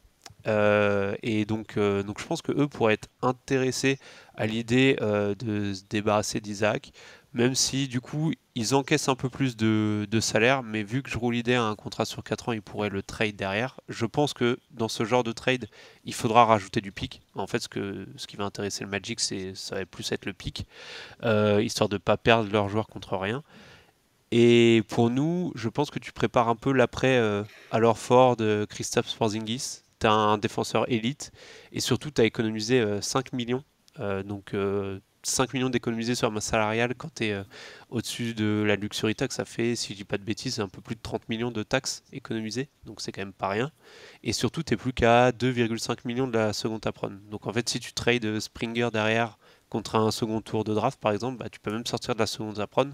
Donc je pense que eux pourraient être intéressés à l'idée de se débarrasser d'Isaac, même si du coup ils encaissent un peu plus de salaire, mais vu que je roule l'idée à un contrat sur 4 ans, ils pourraient le trade derrière. Je pense que dans ce genre de trade, il faudra rajouter du pick. En fait, ce qui va intéresser le Magic, ça va plus être le pick, histoire de ne pas perdre leurs joueurs contre rien. Et pour nous, je pense que tu prépares un peu l'après à Ford, Kristaps Porzingis. Tu as un défenseur élite et surtout tu as économisé 5 millions. Donc 5 millions d'économisés sur la masse salariale quand tu es au-dessus de la luxury tax, ça fait, si je dis pas de bêtises, un peu plus de 30 millions de taxes économisées. Donc c'est quand même pas rien. Et surtout, tu n'es plus qu'à 2,5 millions de la seconde apron. Donc en fait, si tu trades Springer derrière contre un second tour de draft, par exemple, bah, tu peux même sortir de la seconde apron.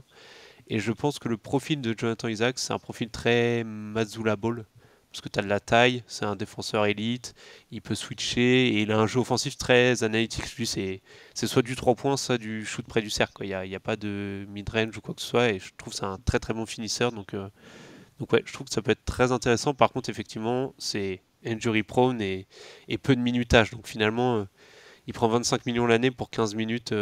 Et je pense que le profil de Jonathan Isaac, c'est un profil très Mazzulla Ball. Parce que tu as de la taille, c'est un défenseur élite, il peut switcher, et il a un jeu offensif très analytique. Lui, c'est soit du 3 points, soit du shoot près du cercle. Il n'y a pas de mid-range ou quoi que ce soit, et je trouve que c'est un très très bon finisseur. Donc ouais, je trouve que ça peut être très intéressant. Par contre, effectivement, c'est injury prone et peu de minutage. Donc finalement, il prend 25 millions l'année pour 15 minutes.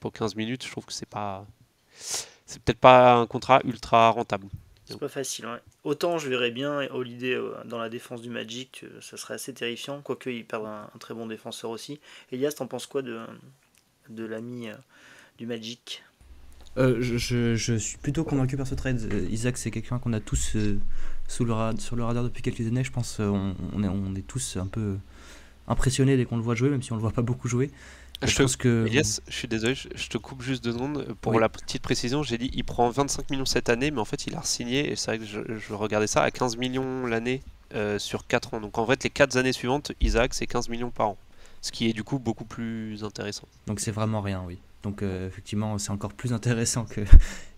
Pour 15 minutes, je trouve que c'est peut-être pas un contrat ultra rentable. C'est pas facile, ouais. Autant je verrais bien Holiday dans la défense du Magic, ça serait assez terrifiant, quoique il perd un très bon défenseur aussi. Elias, t'en penses quoi de l'ami du Magic? Je suis plutôt convaincu par ce trade. Isaac, c'est quelqu'un qu'on a tous sur le radar depuis quelques années. Je pense on est tous un peu impressionnés dès qu'on le voit jouer, même si on le voit pas beaucoup jouer. Elias, je suis désolé, je te coupe juste 2 secondes. Pour la petite précision, j'ai dit il prend 25 millions cette année, mais en fait il a re-signé, et c'est vrai que je regardais ça, à 15 millions l'année sur 4 ans. Donc en fait les 4 années suivantes, Isaac c'est 15 millions par an. Ce qui est du coup beaucoup plus intéressant. Donc c'est vraiment rien, oui. Donc effectivement c'est encore plus intéressant que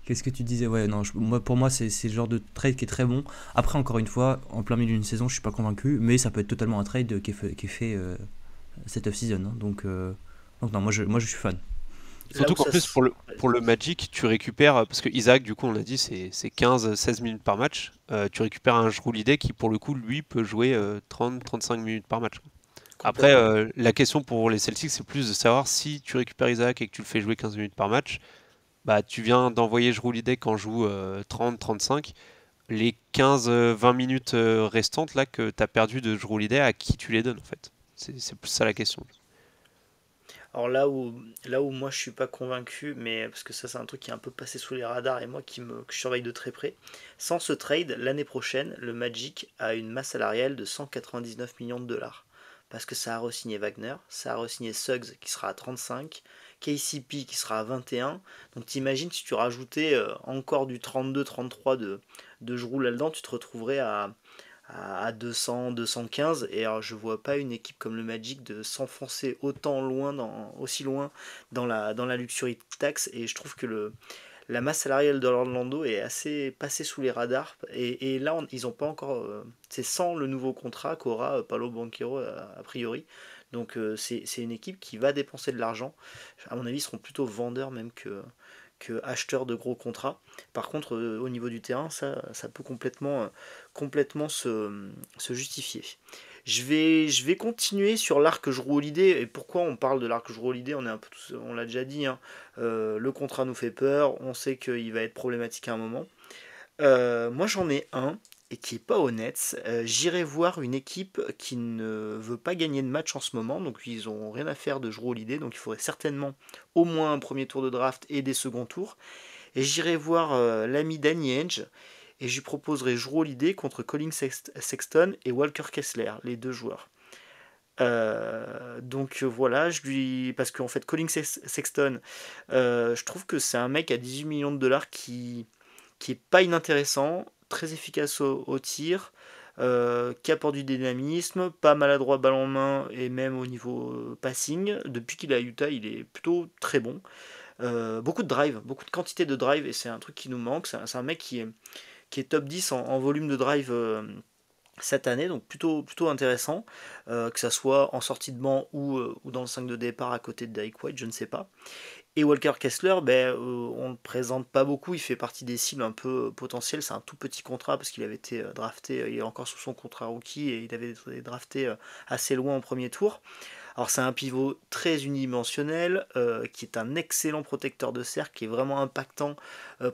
qu'est-ce que tu disais. Ouais, non, pour moi c'est le genre de trade qui est très bon. Après encore une fois, en plein milieu d'une saison, je suis pas convaincu, mais ça peut être totalement un trade qui est fait cette off-season. Hein. Donc non, moi je suis fan. Surtout qu'en plus pour le Magic, tu récupères, parce que Isaac du coup on l'a dit c'est 15-16 minutes par match, tu récupères un Jrue Holiday qui pour le coup lui peut jouer 30-35 minutes par match. Après la question pour les Celtics c'est plus de savoir si tu récupères Isaac et que tu le fais jouer 15 minutes par match, bah tu viens d'envoyer Jrue Holiday quand joue 30-35, les 15-20 minutes restantes là que tu as perdu de Jrue Holiday, à qui tu les donnes en fait, c'est plus ça la question. Alors là où moi je suis pas convaincu, mais parce que ça c'est un truc qui est un peu passé sous les radars et moi que je surveille de très près, sans ce trade, l'année prochaine, le Magic a une masse salariale de 199 millions de dollars. Parce que ça a re-signé Wagner, ça a re-signé Suggs qui sera à 35, KCP qui sera à 21. Donc t'imagines si tu rajoutais encore du 32-33 de Jrue là-dedans, tu te retrouverais à 200, 215, et alors je vois pas une équipe comme le Magic de s'enfoncer aussi loin dans la luxury tax, et je trouve que la masse salariale de l'Orlando est assez passée sous les radars, et là ils ont pas encore, c'est sans le nouveau contrat qu'aura Paolo Banchero a priori, donc c'est une équipe qui va dépenser de l'argent, à mon avis ils seront plutôt vendeurs même que acheteurs de gros contrats. Par contre, au niveau du terrain, ça peut complètement se justifier. Je vais continuer sur l'arc Jrue Holiday. Et pourquoi on parle de l'arc Jrue Holiday? On l'a déjà dit. Hein. Le contrat nous fait peur. On sait qu'il va être problématique à un moment. Moi, j'en ai un et qui n'est pas honnête. J'irai voir une équipe qui ne veut pas gagner de match en ce moment, donc ils n'ont rien à faire de Jrue Holiday, donc il faudrait certainement au moins un premier tour de draft et des seconds tours. Et j'irai voir l'ami Danny Ainge, et je lui proposerai Jrue Holiday contre Colin Sexton et Walker Kessler, les deux joueurs. Donc voilà, parce qu'en fait, Colin Sexton, je trouve que c'est un mec à 18 millions de dollars qui est pas inintéressant, très efficace au tir, qui apporte du dynamisme, pas maladroit balle en main et même au niveau passing. Depuis qu'il est à Utah, il est plutôt très bon. Beaucoup de drive, beaucoup de quantité de drive, et c'est un truc qui nous manque. C'est un mec qui est top 10 en volume de drive cette année, donc plutôt intéressant, que ça soit en sortie de banc ou dans le 5 de départ à côté de Derrick White, je ne sais pas. Et Walker Kessler, on ne le présente pas beaucoup, il fait partie des cibles un peu potentielles, c'est un tout petit contrat parce qu'il avait été drafté, il est encore sous son contrat rookie et il avait été drafté assez loin en premier tour. Alors c'est un pivot très unidimensionnel, qui est un excellent protecteur de cercle, qui est vraiment impactant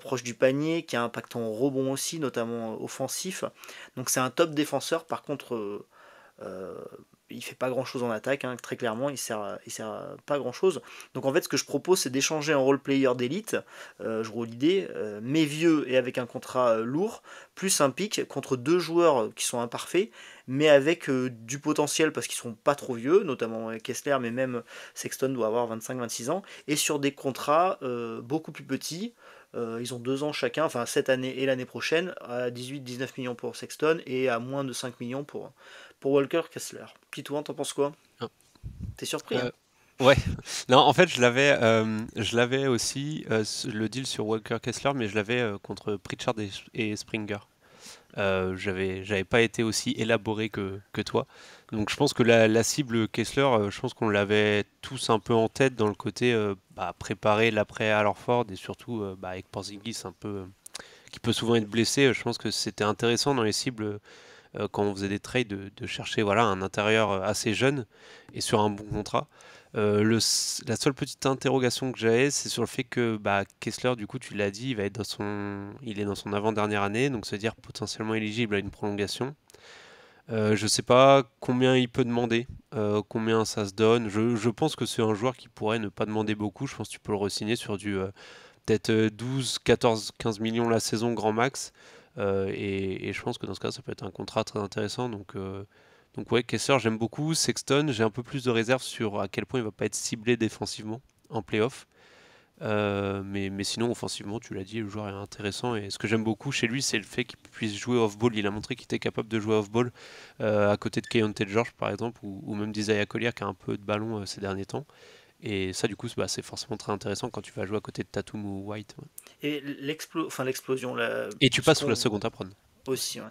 proche du panier, qui est impactant au rebond aussi, notamment offensif. Donc c'est un top défenseur, par contre il fait pas grand chose en attaque, hein, très clairement, il sert à pas grand chose. Donc en fait, ce que je propose, c'est d'échanger un role player d'élite, je roule l'idée, mais vieux et avec un contrat lourd, plus un pick contre deux joueurs qui sont imparfaits, mais avec du potentiel parce qu'ils sont pas trop vieux, notamment Kessler, mais même Sexton doit avoir 25-26 ans, et sur des contrats beaucoup plus petits. Ils ont 2 ans chacun, enfin cette année et l'année prochaine, à 18-19 millions pour Sexton et à moins de 5 millions pour Walker Kessler. Pitouan, t'en penses quoi? Ah. T'es surpris hein? Ouais, non, en fait, je l'avais aussi, le deal sur Walker Kessler, mais je l'avais contre Pritchard et Springer. J'avais pas été aussi élaboré que toi. Donc je pense que la cible Kessler, je pense qu'on l'avait tous un peu en tête dans le côté préparer l'après à Horford et surtout avec Porzingis un peu qui peut souvent être blessé. Je pense que c'était intéressant dans les cibles quand on faisait des trades de chercher voilà un intérieur assez jeune et sur un bon contrat. La seule petite interrogation que j'avais, c'est sur le fait que Kessler, du coup, tu l'as dit, il est dans son avant-dernière année, donc c'est-à-dire potentiellement éligible à une prolongation. Je sais pas combien il peut demander, combien ça se donne. Je pense que c'est un joueur qui pourrait ne pas demander beaucoup. Je pense que tu peux le re-signer sur du peut-être 12, 14, 15 millions la saison grand max. Et je pense que dans ce cas, ça peut être un contrat très intéressant. Donc ouais, Kessler, j'aime beaucoup. Sexton, j'ai un peu plus de réserve sur à quel point il va pas être ciblé défensivement en playoff. Mais sinon, offensivement, tu l'as dit, le joueur est intéressant. Et ce que j'aime beaucoup chez lui, c'est le fait qu'il puisse jouer off-ball. Il a montré qu'il était capable de jouer off-ball à côté de Keyonte George, par exemple, ou même d'Isaiah Collier, qui a un peu de ballon ces derniers temps. Et ça, du coup, c'est forcément très intéressant quand tu vas jouer à côté de Tatum ou White. Ouais. Et l'explosion, et tu passes sous la seconde à prendre. Aussi, ouais.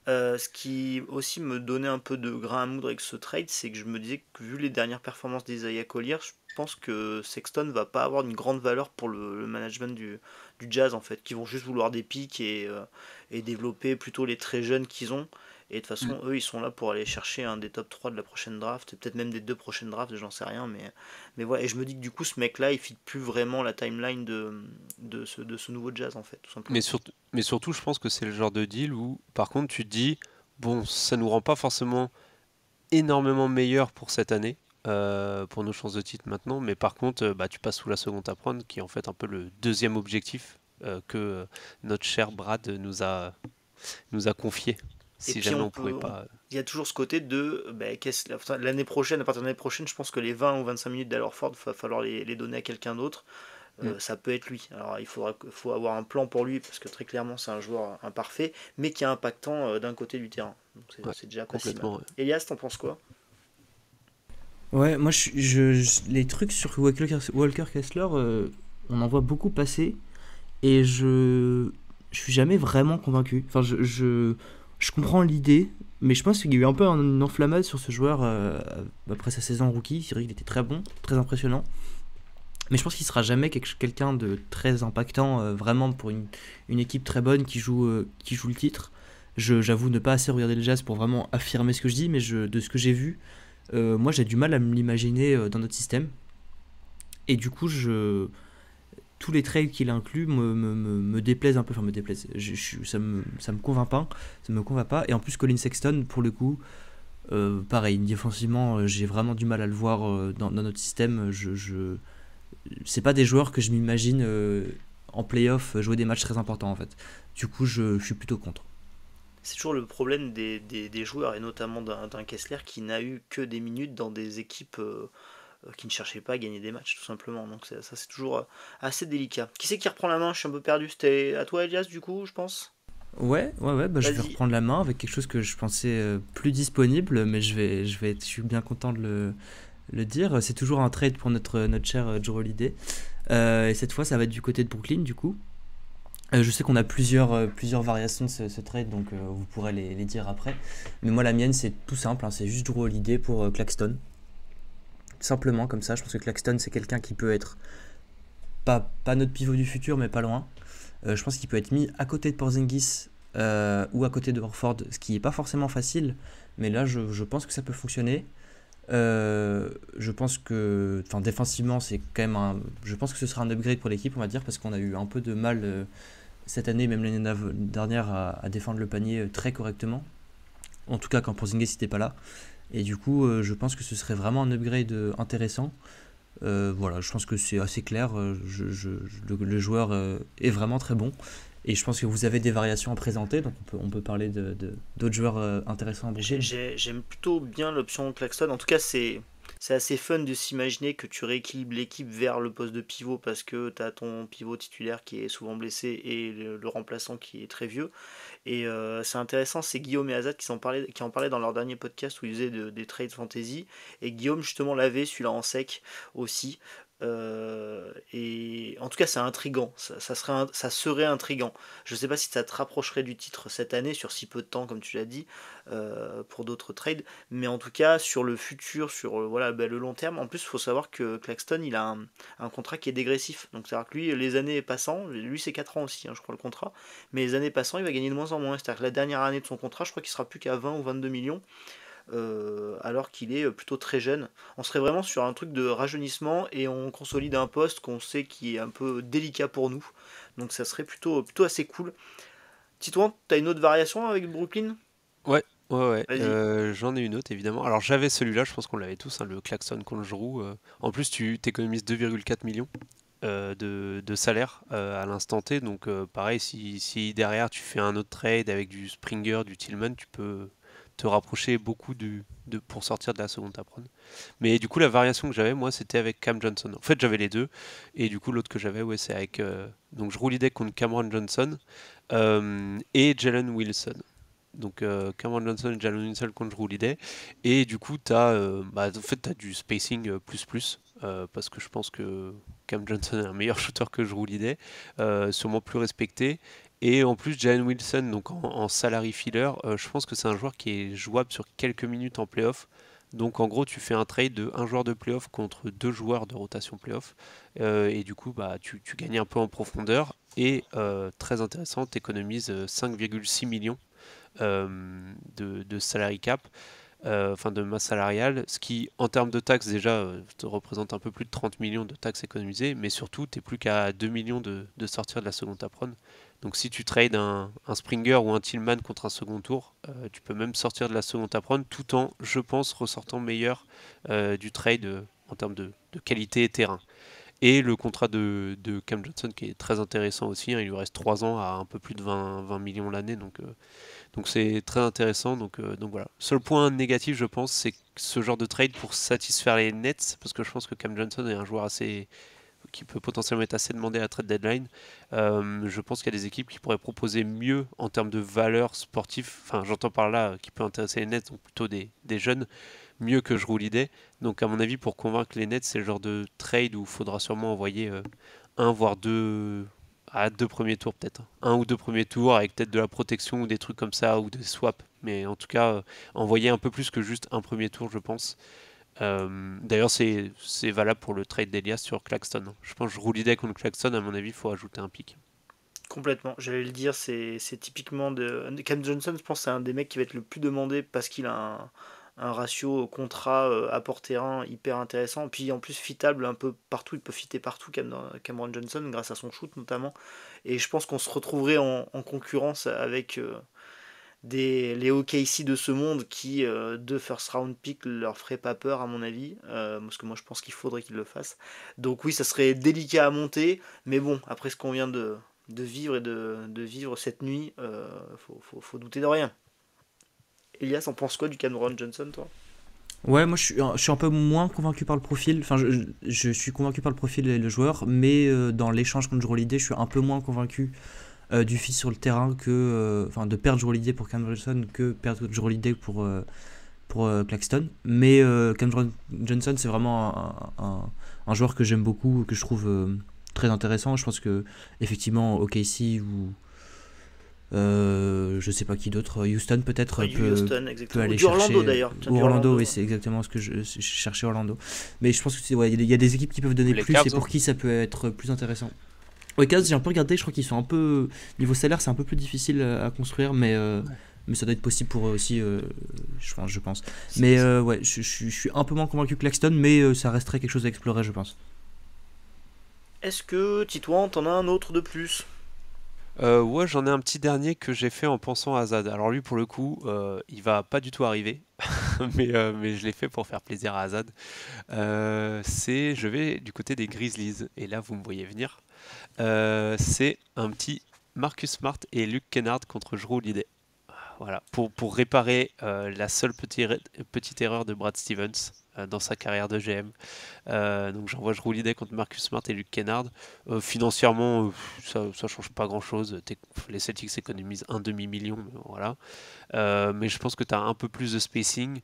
Ce qui aussi me donnait un peu de grain à moudre avec ce trade, c'est que je me disais que vu les dernières performances d'Isaiah Collier, je pense que Sexton va pas avoir une grande valeur pour le management du Jazz en fait, qui vont juste vouloir des pics et développer plutôt les très jeunes qu'ils ont. Et de toute façon, eux, ils sont là pour aller chercher un des top 3 de la prochaine draft, et peut-être même des 2 prochaines drafts, j'en sais rien. Mais voilà, et je me dis que du coup, ce mec-là, il fit plus vraiment la timeline de ce nouveau Jazz, en fait, tout simplement. Mais surtout, je pense que c'est le genre de deal où, par contre, tu te dis, bon, ça nous rend pas forcément énormément meilleur pour cette année, pour nos chances de titre maintenant, mais par contre, tu passes sous la seconde à prendre, qui est en fait un peu le deuxième objectif que notre cher Brad nous a confié. Si jamais on pouvait pas. Il y a toujours ce côté de l'année prochaine, à partir de l'année prochaine, je pense que les 20 ou 25 minutes d'Al Horford, il va falloir les donner à quelqu'un d'autre. Ça peut être lui. Alors il faut avoir un plan pour lui, parce que très clairement c'est un joueur imparfait, mais qui est impactant d'un côté du terrain. Donc c'est déjà pas si mal. Ouais. Elias, t'en penses quoi? Ouais, moi les trucs sur Walker Kessler, on en voit beaucoup passer, et je suis jamais vraiment convaincu. Enfin, je comprends l'idée, mais je pense qu'il y a eu un peu une enflammade sur ce joueur après sa saison rookie. C'est vrai qu'il était très bon, très impressionnant. Mais je pense qu'il sera jamais quelqu'un de très impactant, vraiment pour une équipe très bonne qui joue le titre. J'avoue ne pas assez regarder le Jazz pour vraiment affirmer ce que je dis, mais de ce que j'ai vu, moi j'ai du mal à me l'imaginer dans notre système. Et du coup, tous les trades qu'il inclut me déplaisent un peu, enfin me déplaisent. Ça me convainc pas. Et en plus, Colin Sexton, pour le coup, pareil, défensivement, j'ai vraiment du mal à le voir dans notre système. C'est pas des joueurs que je m'imagine en playoff jouer des matchs très importants en fait. Du coup, je suis plutôt contre. c'est toujours le problème des joueurs, et notamment d'un Kessler qui n'a eu que des minutes dans des équipes qui ne cherchaient pas à gagner des matchs, tout simplement. Donc ça c'est toujours assez délicat. Qui c'est qui reprend la main? Je suis un peu perdu. C'était à toi, Elias, du coup, je pense. Ouais, bah, je vais Vas-y. reprendre la main avec quelque chose que je pensais plus disponible, mais je suis bien content de le dire. C'est toujours un trade pour notre cher Jrue Holiday. Et cette fois, ça va être du côté de Brooklyn, du coup. Je sais qu'on a plusieurs variations de ce trade, donc vous pourrez les dire après. Mais moi, la mienne, c'est tout simple, hein, c'est juste Jrue Holiday pour Claxton. Simplement comme ça, je pense que Claxton, c'est quelqu'un qui peut être pas notre pivot du futur, mais pas loin. Je pense qu'il peut être mis à côté de Porzingis ou à côté de Horford, ce qui n'est pas forcément facile, mais là, je pense que ça peut fonctionner. Je pense que, enfin, défensivement, c'est quand même je pense que ce sera un upgrade pour l'équipe, on va dire, parce qu'on a eu un peu de mal cette année, même l'année dernière, à défendre le panier très correctement. En tout cas, quand Porzingis n'était pas là. Et du coup, je pense que ce serait vraiment un upgrade intéressant. Voilà, je pense que c'est assez clair. Le joueur est vraiment très bon. Et je pense que vous avez des variations à présenter, donc on peut parler d'autres joueurs intéressants à Brooklyn. J'aime plutôt bien l'option Claxton. En tout cas, c'est assez fun de s'imaginer que tu rééquilibres l'équipe vers le poste de pivot parce que tu as ton pivot titulaire qui est souvent blessé et le remplaçant qui est très vieux. Et c'est intéressant, c'est Guillaume et Azad qui en parlaient dans leur dernier podcast où ils faisaient des trades fantasy. Et Guillaume, justement, l'avait, celui-là en sec aussi. Et en tout cas, c'est intriguant. Ça serait intriguant. Je ne sais pas si ça te rapprocherait du titre cette année sur si peu de temps, comme tu l'as dit, pour d'autres trades. Mais en tout cas, sur le futur, sur voilà, le long terme, en plus, il faut savoir que Claxton, il a un contrat qui est dégressif. Donc, c'est-à-dire que lui, les années passant, lui, c'est 4 ans aussi, hein, je crois, le contrat. Mais les années passant, il va gagner de moins en moins. C'est-à-dire que la dernière année de son contrat, je crois qu'il sera plus qu'à 20 ou 22 millions. Alors qu'il est plutôt très jeune. On serait vraiment sur un truc de rajeunissement et on consolide un poste qu'on sait qui est un peu délicat pour nous. Donc ça serait plutôt assez cool. Titouan, t'as une autre variation avec Brooklyn? Ouais. Vas-y. J'en ai une autre évidemment. Alors j'avais celui-là, je pense qu'on l'avait tous, hein, le Claxton contre Jrue. En plus, tu t'économises 2,4 millions de salaire à l'instant T. Donc pareil, si derrière tu fais un autre trade avec du Springer, du Tillman, tu peux te rapprocher beaucoup pour sortir de la seconde apron. Mais du coup, la variation que j'avais, moi, c'était avec Cam Johnson. En fait, j'avais les deux. Et du coup, l'autre que j'avais, ouais, c'est avec. Donc, je roule l'idée contre Cameron Johnson et Jalen Wilson. Donc, Cameron Johnson et Jalen Wilson contre je roule l'idée. Et du coup, en fait, t'as du spacing plus. Parce que je pense que Cam Johnson est un meilleur shooter que je roule l'idée. Sûrement plus respecté. Et en plus, Jalen Wilson, donc en salary filler, je pense que c'est un joueur qui est jouable sur quelques minutes en playoff. Donc en gros, tu fais un trade de un joueur de playoff contre deux joueurs de rotation playoff. Et du coup, tu gagnes un peu en profondeur. Et très intéressant, tu économises 5,6 millions de salary cap, enfin de masse salariale, ce qui en termes de taxes déjà te représente un peu plus de 30 millions de taxes économisées, mais surtout tu n'es plus qu'à 2 millions de sortir de la seconde apron. Donc si tu trades un Springer ou un Tillman contre un second tour, tu peux même sortir de la seconde apron tout en, je pense, ressortant meilleur du trade en termes de qualité et terrain. Et le contrat de Cam Johnson qui est très intéressant aussi, hein, il lui reste 3 ans à un peu plus de 20 millions l'année, donc c'est très intéressant. Donc voilà. Seul point négatif, je pense, c'est ce genre de trade pour satisfaire les Nets, parce que je pense que Cam Johnson est un joueur qui peut potentiellement être assez demandé à la trade deadline. Je pense qu'il y a des équipes qui pourraient proposer mieux en termes de valeur sportive. Enfin, j'entends par là qui peut intéresser les Nets, donc plutôt des jeunes, mieux que je roule l'idée. Donc à mon avis, pour convaincre les Nets, c'est le genre de trade où il faudra sûrement envoyer un voire deux deux premiers tours peut-être. Un ou deux premiers tours avec peut-être de la protection ou des trucs comme ça ou des swaps. Mais en tout cas, envoyer un peu plus que juste un premier tour, je pense. D'ailleurs, c'est valable pour le trade d'Elias sur Claxton. Je pense que je roule l'idée contre Claxton, à mon avis, il faut ajouter un pick. Complètement, j'allais le dire, c'est typiquement Cam Johnson, je pense que c'est un des mecs qui va être le plus demandé parce qu'il a un ratio contrat apport-terrain hyper intéressant. Puis en plus, fittable un peu partout, il peut fitter partout, Cameron Johnson, grâce à son shoot notamment. Et je pense qu'on se retrouverait en concurrence avec les OKC de ce monde qui, deux first round pick, leur ferait pas peur à mon avis, parce que moi je pense qu'il faudrait qu'ils le fassent. Donc oui, ça serait délicat à monter, mais bon, après ce qu'on vient vivre et de vivre cette nuit, faut douter de rien. Elias, en penses quoi du Cameron Johnson, toi? Ouais, moi je suis un peu moins convaincu par le profil. Enfin, je suis convaincu par le profil et le joueur, mais dans l'échange contre Jrue Holiday, je suis un peu moins convaincu du fit sur le terrain que. Enfin, de perdre Jrue Holiday pour Cameron Johnson que perdre Jrue Holiday pour Claxton. Mais Cameron Johnson, c'est vraiment un joueur que j'aime beaucoup, que je trouve très intéressant. Je pense que, effectivement, OKC ou. Je sais pas qui d'autre, Houston peut-être Houston, peut aller du Orlando chercher, d'ailleurs. ou Orlando, oui, c'est exactement ce que je cherchais, Orlando. Mais je pense que il y a des équipes qui peuvent donner Les plus Cavs, et pour qui ça peut être plus intéressant. Ouais, Cavs, j'ai un peu regardé, je crois qu'ils sont un peu niveau salaire, c'est un peu plus difficile à construire, mais ça doit être possible pour eux aussi, je pense. Mais ouais, je suis un peu moins convaincu que Claxton, mais ça resterait quelque chose à explorer, je pense. Est-ce que Titouan, t'en as un autre de plus? Ouais, j'en ai un petit dernier que j'ai fait en pensant à Azad. Alors lui, pour le coup, il va pas du tout arriver, mais je l'ai fait pour faire plaisir à Azad. Je vais du côté des Grizzlies, et là vous me voyez venir. C'est un petit Marcus Smart et Luke Kennard contre Jrue Holiday. Voilà, pour réparer la seule petite erreur de Brad Stevens dans sa carrière de GM. Donc j'envoie Jrue Holiday contre Marcus Smart et Luke Kennard. Financièrement, ça change pas grand chose. Les Celtics économisent un demi-million, mais voilà. Mais je pense que tu as un peu plus de spacing.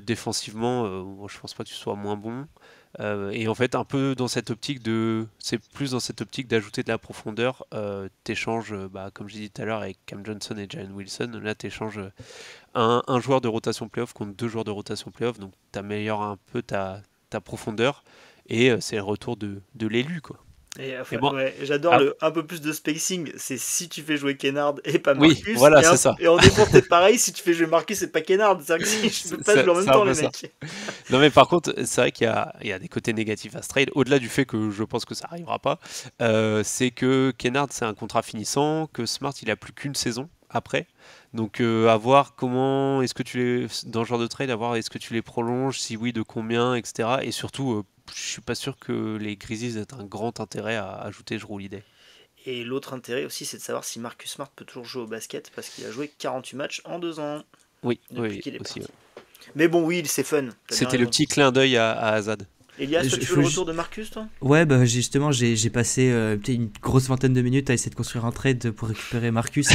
Défensivement, moi, je pense pas que tu sois moins bon. Et en fait, un peu dans cette optique c'est plus dans cette optique d'ajouter de la profondeur. T'échanges, comme j'ai dit tout à l'heure, avec Cam Johnson et Jalen Wilson. Là, t'échanges un joueur de rotation playoff contre 2 joueurs de rotation playoff. Donc, t'améliores un peu ta profondeur. Et c'est le retour de l'élu, quoi. Et, Et moi, ouais, j'adore un peu plus de spacing, c'est si tu fais jouer Kennard et pas oui, Marcus. voilà, et, c'est ça. Et en défense, c'est pareil, si tu fais jouer Marcus et pas Kennard. C'est-à-dire que je peux pas jouer en même temps, les mecs. Non, mais par contre, c'est vrai qu'il y a des côtés négatifs à ce trade, au-delà du fait que je pense que ça arrivera pas. C'est que Kennard, c'est un contrat finissant, que Smart, il a plus qu'une saison après. Donc à voir comment est-ce que dans ce genre de trade, est-ce que tu les prolonges, si oui, de combien, etc. Et surtout, je suis pas sûr que les Grizzlies aient un grand intérêt à ajouter Jrue Holiday. Et l'autre intérêt aussi, c'est de savoir si Marcus Smart peut toujours jouer au basket, parce qu'il a joué 48 matchs en 2 ans. Oui, qu'il est aussi. Ouais. Mais bon, oui, c'est fun. C'était le petit clin d'œil à Azad. Elias, toi, tu veux le retour de Marcus, toi? Ouais, justement, j'ai passé une grosse vingtaine de minutes à essayer de construire un trade pour récupérer Marcus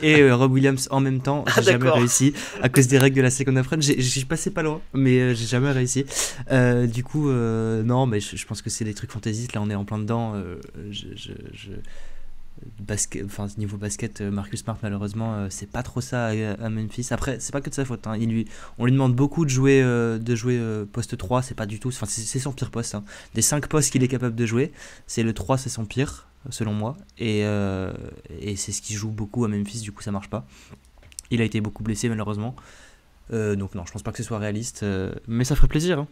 et Rob Williams en même temps. J'ai jamais réussi à cause des règles de la second and friend. J'ai passé pas loin, mais j'ai jamais réussi. Du coup, non, mais je pense que c'est des trucs fantaisistes. Là, on est en plein dedans. Niveau basket, Marcus Smart, malheureusement, c'est pas trop ça à Memphis. Après, c'est pas que de sa faute, hein. On lui demande beaucoup de jouer poste 3, c'est pas du tout, c'est son pire poste, hein. Des 5 postes qu'il est capable de jouer, c'est le 3, c'est son pire, selon moi, et c'est ce qui joue beaucoup à Memphis, du coup ça marche pas. Il a été beaucoup blessé, malheureusement, donc non, je pense pas que ce soit réaliste, mais ça ferait plaisir, hein.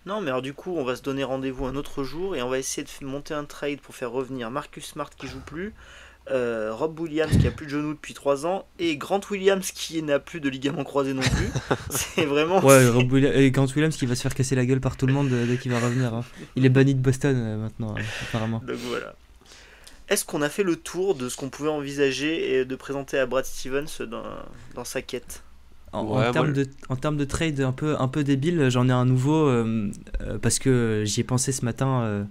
Non, mais alors du coup, on va se donner rendez-vous un autre jour et on va essayer de monter un trade pour faire revenir Marcus Smart qui joue plus, Rob Williams qui a plus de genoux depuis 3 ans et Grant Williams qui n'a plus de ligament croisé non plus. C'est vraiment... Ouais, et Grant Williams qui va se faire casser la gueule par tout le monde dès qu'il va revenir, hein. Il est banni de Boston maintenant, apparemment. Donc voilà. Est-ce qu'on a fait le tour de ce qu'on pouvait envisager et de présenter à Brad Stevens dans sa quête? En termes de trade un peu débile, j'en ai un nouveau parce que j'y ai pensé ce matin,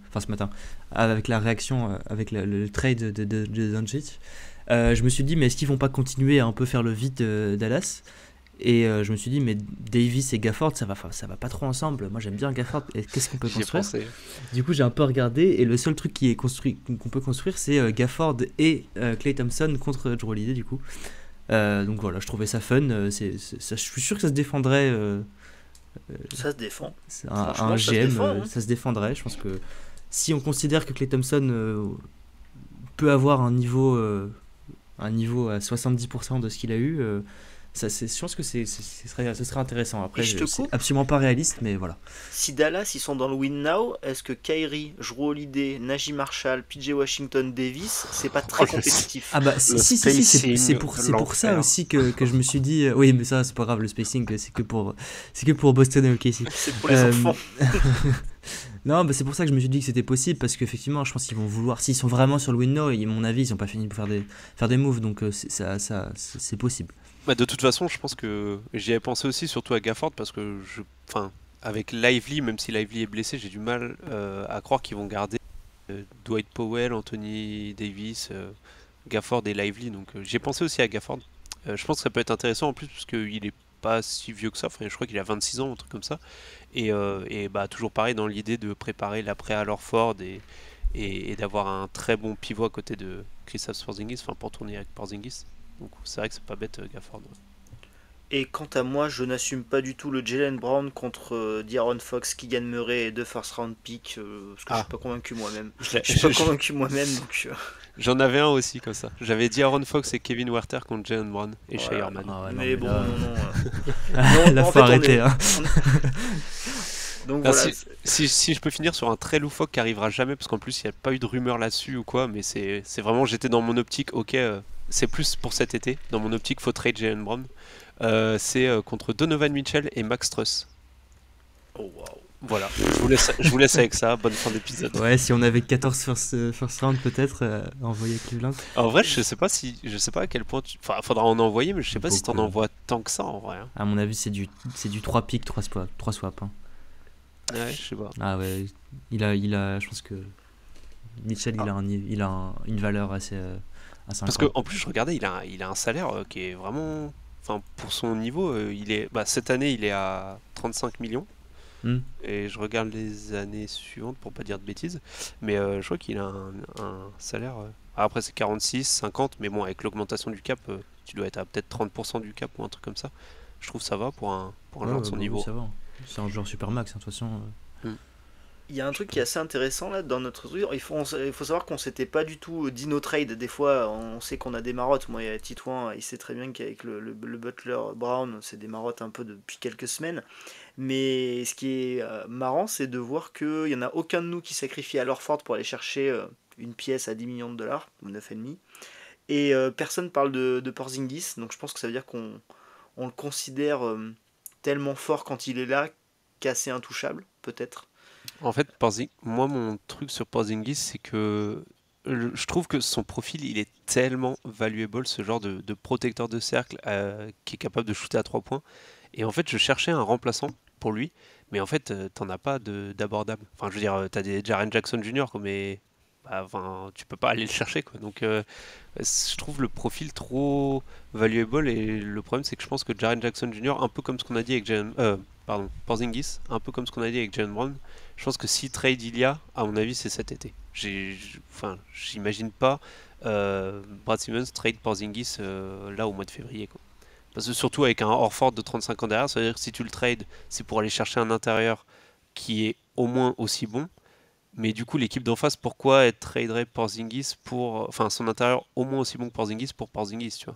avec la réaction, avec le trade de Doncic. Je me suis dit, mais est-ce qu'ils vont pas continuer à un peu faire le vide Dallas? Et je me suis dit, mais Davis et Gafford, ça va pas trop ensemble. Moi j'aime bien Gafford, et qu'est-ce qu'on peut construire? Du coup j'ai un peu regardé, et le seul truc qu'on peut construire, c'est Gafford et Klay Thompson contre Jrue Holiday, du coup. Donc voilà, je trouvais ça fun. Je suis sûr que ça se défendrait. Ça se défend. C'est un GM, ça se défendrait. Je pense que si on considère que Klay Thompson peut avoir un niveau à 70% de ce qu'il a eu, je pense que ce serait intéressant. Après, c'est absolument pas réaliste, mais voilà. Si Dallas ils sont dans le win now, est-ce que Kyrie, Jrue Holiday, Najee Marshall, PJ Washington, Davis, c'est pas très compétitif? Ah bah si, c'est pour ça aussi que je me suis dit oui, mais ça c'est pas grave, le spacing c'est que pour Boston et OKC. C'est pour les enfants. Non, bah c'est pour ça que je me suis dit que c'était possible, parce qu'effectivement, je pense qu'ils vont vouloir, s'ils sont vraiment sur le win now, et à mon avis, ils n'ont pas fini pour faire des moves, donc c'est possible. Bah, de toute façon, je pense que j'y avais pensé aussi, surtout à Gafford, parce que enfin, avec Lively, même si Lively est blessé, j'ai du mal à croire qu'ils vont garder Dwight Powell, Anthony Davis, Gafford et Lively. Donc j'ai pensé aussi à Gafford. Je pense que ça peut être intéressant en plus, parce qu'il est pas si vieux que ça. Enfin, je crois qu'il a 26 ans, un truc comme ça. Et bah, toujours pareil dans l'idée de préparer l'après à Horford et d'avoir un très bon pivot à côté de Kristaps Porzingis, enfin pour tourner avec Porzingis. Donc c'est vrai que c'est pas bête Gafford. Ouais. Et quant à moi, je n'assume pas du tout le Jaylen Brown contre De'Aaron Fox, Keegan Murray et 2 first round pick, parce que je suis pas convaincu moi-même. Je suis pas convaincu moi-même, donc... J'en avais un aussi comme ça. J'avais dit Aaron Fox et Kevin Werther contre Jaylen Brown et Shai Herman. Ah ouais, mais bon, là... non. Là, faut arrêter. Hein. Donc Ah, voilà. si je peux finir sur un très loufoque qui arrivera jamais, parce qu'en plus il n'y a pas eu de rumeur là-dessus ou quoi, mais c'est vraiment, j'étais dans mon optique, ok, c'est plus pour cet été, dans mon optique, faut trade Jaylen Brown. C'est contre Donovan Mitchell et Max Truss. Oh waouh. Voilà, je vous laisse avec ça, bonne fin d'épisode. Ouais, si on avait 14 first round peut-être, envoyer Cleveland. En vrai, je sais pas à quel point enfin, faudra en envoyer, mais je sais pas si t'en envoies tant que ça en vrai. Hein. À mon avis, c'est du 3 picks, 3 swaps. Hein. Ouais, je sais pas. Ah ouais, il a, je pense que Mitchell, il a une valeur assez parce que en plus, je regardais, il a un salaire qui est vraiment, enfin pour son niveau, cette année, il est à 35 millions. Et je regarde les années suivantes pour pas dire de bêtises, mais je crois qu'il a un salaire. Après, c'est 46, 50, mais bon, avec l'augmentation du cap, tu dois être à peut-être 30% du cap ou un truc comme ça. Je trouve que ça va pour un joueur de son niveau. Oui, ça va. C'est un joueur super max, hein, de toute façon. Il y a un truc qui est assez intéressant là dans notre truc. Il faut savoir qu'on s'était pas du tout dit no trade. Des fois, on sait qu'on a des marottes. Moi, il y a Titouan, il sait très bien qu'avec le Butler Brown, c'est des marottes un peu depuis quelques semaines. Mais ce qui est marrant, c'est de voir qu'il n'y en a aucun de nous qui sacrifie à Horford pour aller chercher une pièce à $10 millions, ou 9,5. Et personne parle de Porzingis. Donc je pense que ça veut dire qu'on le considère tellement fort quand il est là qu'assez intouchable, peut-être. En fait, moi, mon truc sur Porzingis, c'est que je trouve que son profil, il est tellement valuable, ce genre de protecteur de cercle qui est capable de shooter à 3 points. Et en fait, je cherchais un remplaçant pour lui, mais en fait, t'en as pas d'abordable. Enfin, je veux dire, t'as des Jaren Jackson Jr., quoi, mais tu peux pas aller le chercher, quoi. Donc, je trouve le profil trop valuable, et le problème, c'est que je pense que Jaren Jackson Jr., un peu comme ce qu'on a dit avec Porzingis, un peu comme ce qu'on a dit avec Jaylen Brown, je pense que si trade il y a, à mon avis, c'est cet été. J'imagine pas Brad Stevens trade Porzingis là au mois de février, quoi. Parce que surtout avec un Horford de 35 ans derrière, ça veut dire que si tu le trades, c'est pour aller chercher un intérieur qui est au moins aussi bon. Mais du coup, l'équipe d'en face, pourquoi elle traderait Porzingis enfin son intérieur au moins aussi bon que Porzingis pour Porzingis, tu vois.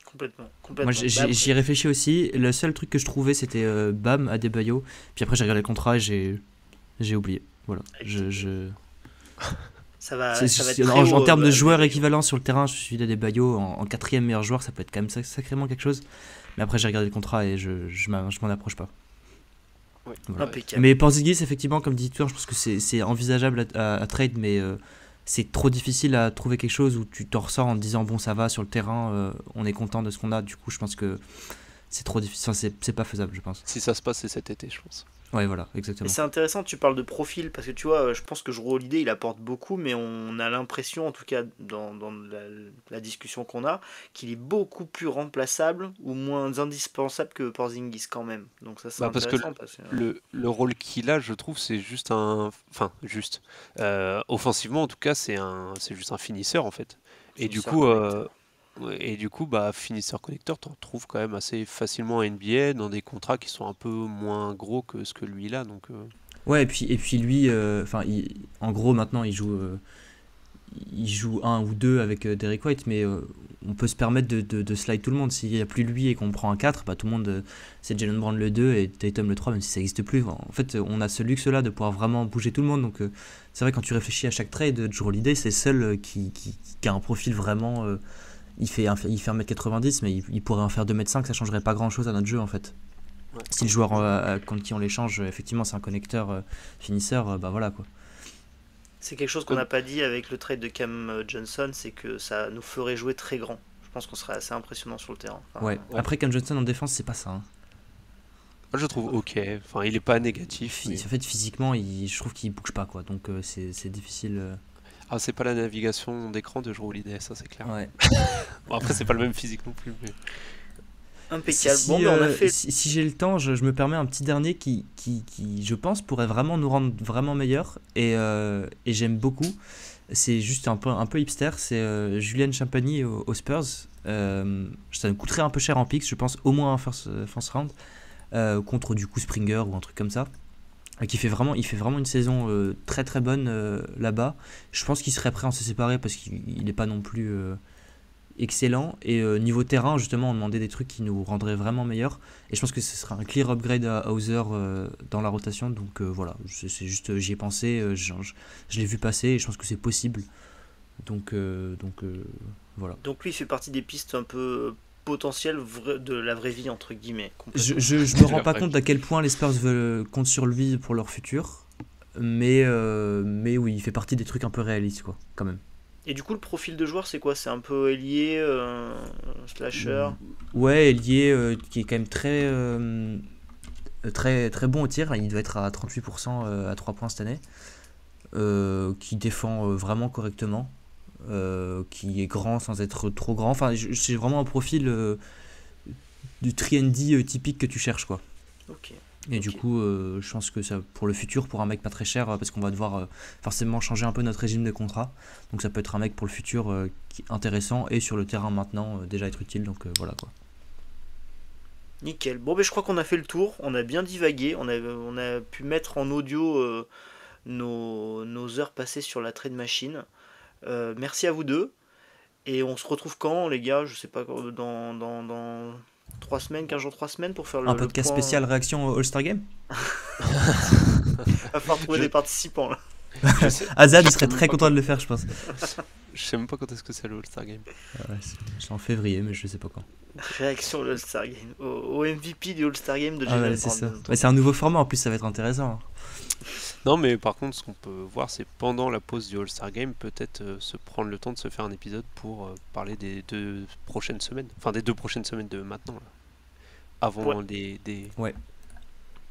Complètement. Moi j'y ai réfléchi aussi. Le seul truc que je trouvais, c'était Bam Adebayo. Puis après j'ai regardé le contrat et j'ai oublié. Voilà. Ça va en termes de joueurs équivalents sur le terrain, je suis Adebayo en 4e meilleur joueur, ça peut être quand même sacrément quelque chose. Mais après j'ai regardé le contrat et je m'en approche pas. Ouais. Voilà. Mais Porzingis, effectivement, comme dit Tueur, je pense que c'est envisageable à trade, mais c'est trop difficile à trouver quelque chose où tu t'en ressors en te disant bon, ça va sur le terrain, on est content de ce qu'on a. Du coup, je pense que c'est trop difficile, enfin, c'est pas faisable, je pense. Si ça se passe, c'est cet été, je pense. Ouais, voilà, exactement. Et c'est intéressant, tu parles de profil, parce que tu vois, je pense que Jrue Holiday, il apporte beaucoup, mais on a l'impression, en tout cas dans la discussion qu'on a, qu'il est beaucoup plus remplaçable ou moins indispensable que Porzingis quand même. Donc ça, c'est intéressant. Parce que le rôle qu'il a, je trouve, c'est juste offensivement, en tout cas, c'est juste un finisseur, en fait. Et du coup, finisseur connecteur, t'en trouves quand même assez facilement en NBA dans des contrats qui sont un peu moins gros que ce que lui il a. Donc, Ouais, et puis lui, en gros, maintenant, il joue 1 ou 2 avec Derrick White, mais on peut se permettre de slide tout le monde. S'il n'y a plus lui et qu'on prend un 4, tout le monde, c'est Jaylen Brown le 2 et Tatum le 3, même si ça n'existe plus. En fait, on a ce luxe-là de pouvoir vraiment bouger tout le monde. Donc, c'est vrai, quand tu réfléchis à chaque trade, Jrue Holiday, c'est seul qui a un profil vraiment... il fait 1m90, mais il pourrait en faire 2m5, ça changerait pas grand chose à notre jeu en fait. Si le joueur contre qui on l'échange, effectivement, c'est un connecteur finisseur, bah voilà quoi. C'est quelque chose qu'on n'a pas dit avec le trade de Cam Johnson, c'est que ça nous ferait jouer très grand. Je pense qu'on serait assez impressionnant sur le terrain. Ouais. Après, Cam Johnson en défense, c'est pas ça. Hein. Moi, je trouve ok. Enfin, il est pas négatif. En fait, physiquement, je trouve qu'il bouge pas quoi. Donc c'est difficile. Ah, c'est pas la navigation d'écran de Jrue Holiday, ça c'est clair. Ouais. Bon, après, c'est pas le même physique non plus. Mais... Impeccable. Si, bon, on a fait... si j'ai le temps, je me permets un petit dernier qui, je pense, pourrait vraiment nous rendre vraiment meilleurs. Et j'aime beaucoup. C'est juste un peu hipster. C'est Julian Champagny aux Spurs. Ça nous coûterait un peu cher en picks, je pense, au moins un first round. Contre du coup Springer ou un truc comme ça. Il fait vraiment une saison très très bonne là-bas. Je pense qu'il serait prêt à se séparer parce qu'il n'est pas non plus excellent. Et niveau terrain, justement, on demandait des trucs qui nous rendraient vraiment meilleurs. Et je pense que ce sera un clear upgrade à Hauser dans la rotation. Donc voilà, c'est juste, j'y ai pensé, je l'ai vu passer et je pense que c'est possible. Donc voilà. Donc lui, il fait partie des pistes un peu potentielles de la vraie vie, entre guillemets. Je me rends pas compte à quel point les Spurs comptent sur lui pour leur futur. Mais oui, il fait partie des trucs un peu réalistes, quoi, quand même. Et du coup, le profil de joueur, c'est quoi? C'est un peu ailier, slasher? Ouais, ailier qui est quand même très, très bon au tir. Il doit être à 38% à 3 points cette année. Qui défend vraiment correctement. Qui est grand sans être trop grand. Enfin, c'est vraiment un profil du 3&D typique que tu cherches, quoi. Ok. Et du coup, je pense que ça, pour le futur, pour un mec pas très cher, parce qu'on va devoir forcément changer un peu notre régime de contrat. Donc ça peut être un mec pour le futur qui est intéressant et sur le terrain maintenant déjà être utile. Donc voilà quoi. Nickel. Bon, ben je crois qu'on a fait le tour. On a bien divagué. On a pu mettre en audio nos heures passées sur la trade machine. Merci à vous deux. Et on se retrouve quand, les gars? Je sais pas, dans 3 semaines, 15 jours, 3 semaines pour faire un podcast spécial réaction au All-Star Game. Il va falloir trouver des participants là. Azad, il serait très content de le faire, je pense. Je sais même pas quand est-ce que c'est le All-Star Game. Ouais, c'est en février, mais je sais pas quand. Réaction au All-Star Game. Au MVP du All-Star Game de Jalen c'est ça. Ouais, c'est un nouveau format en plus, ça va être intéressant. Non, mais par contre, ce qu'on peut voir, c'est pendant la pause du All-Star Game, peut-être se prendre le temps de se faire un épisode pour parler des 2 prochaines semaines. Enfin, des 2 prochaines semaines de maintenant. Là. Avant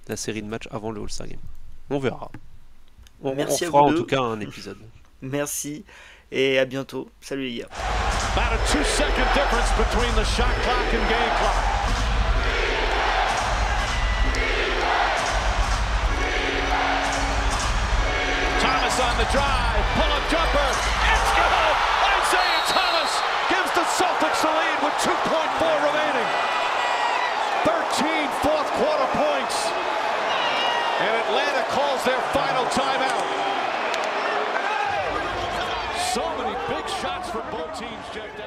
la série de matchs avant le All-Star Game. On verra. On fera en tout cas un épisode. Merci et à bientôt. Salut les gars. About a 2-second difference between the shot clock and game clock. Thomas on the drive, pull-up jumper, it's good! Isaiah Thomas gives the Celtics the lead with 2.4 remaining. 13 fourth quarter points. And Atlanta calls their final timeout. So many big shots for both teams, Jeff.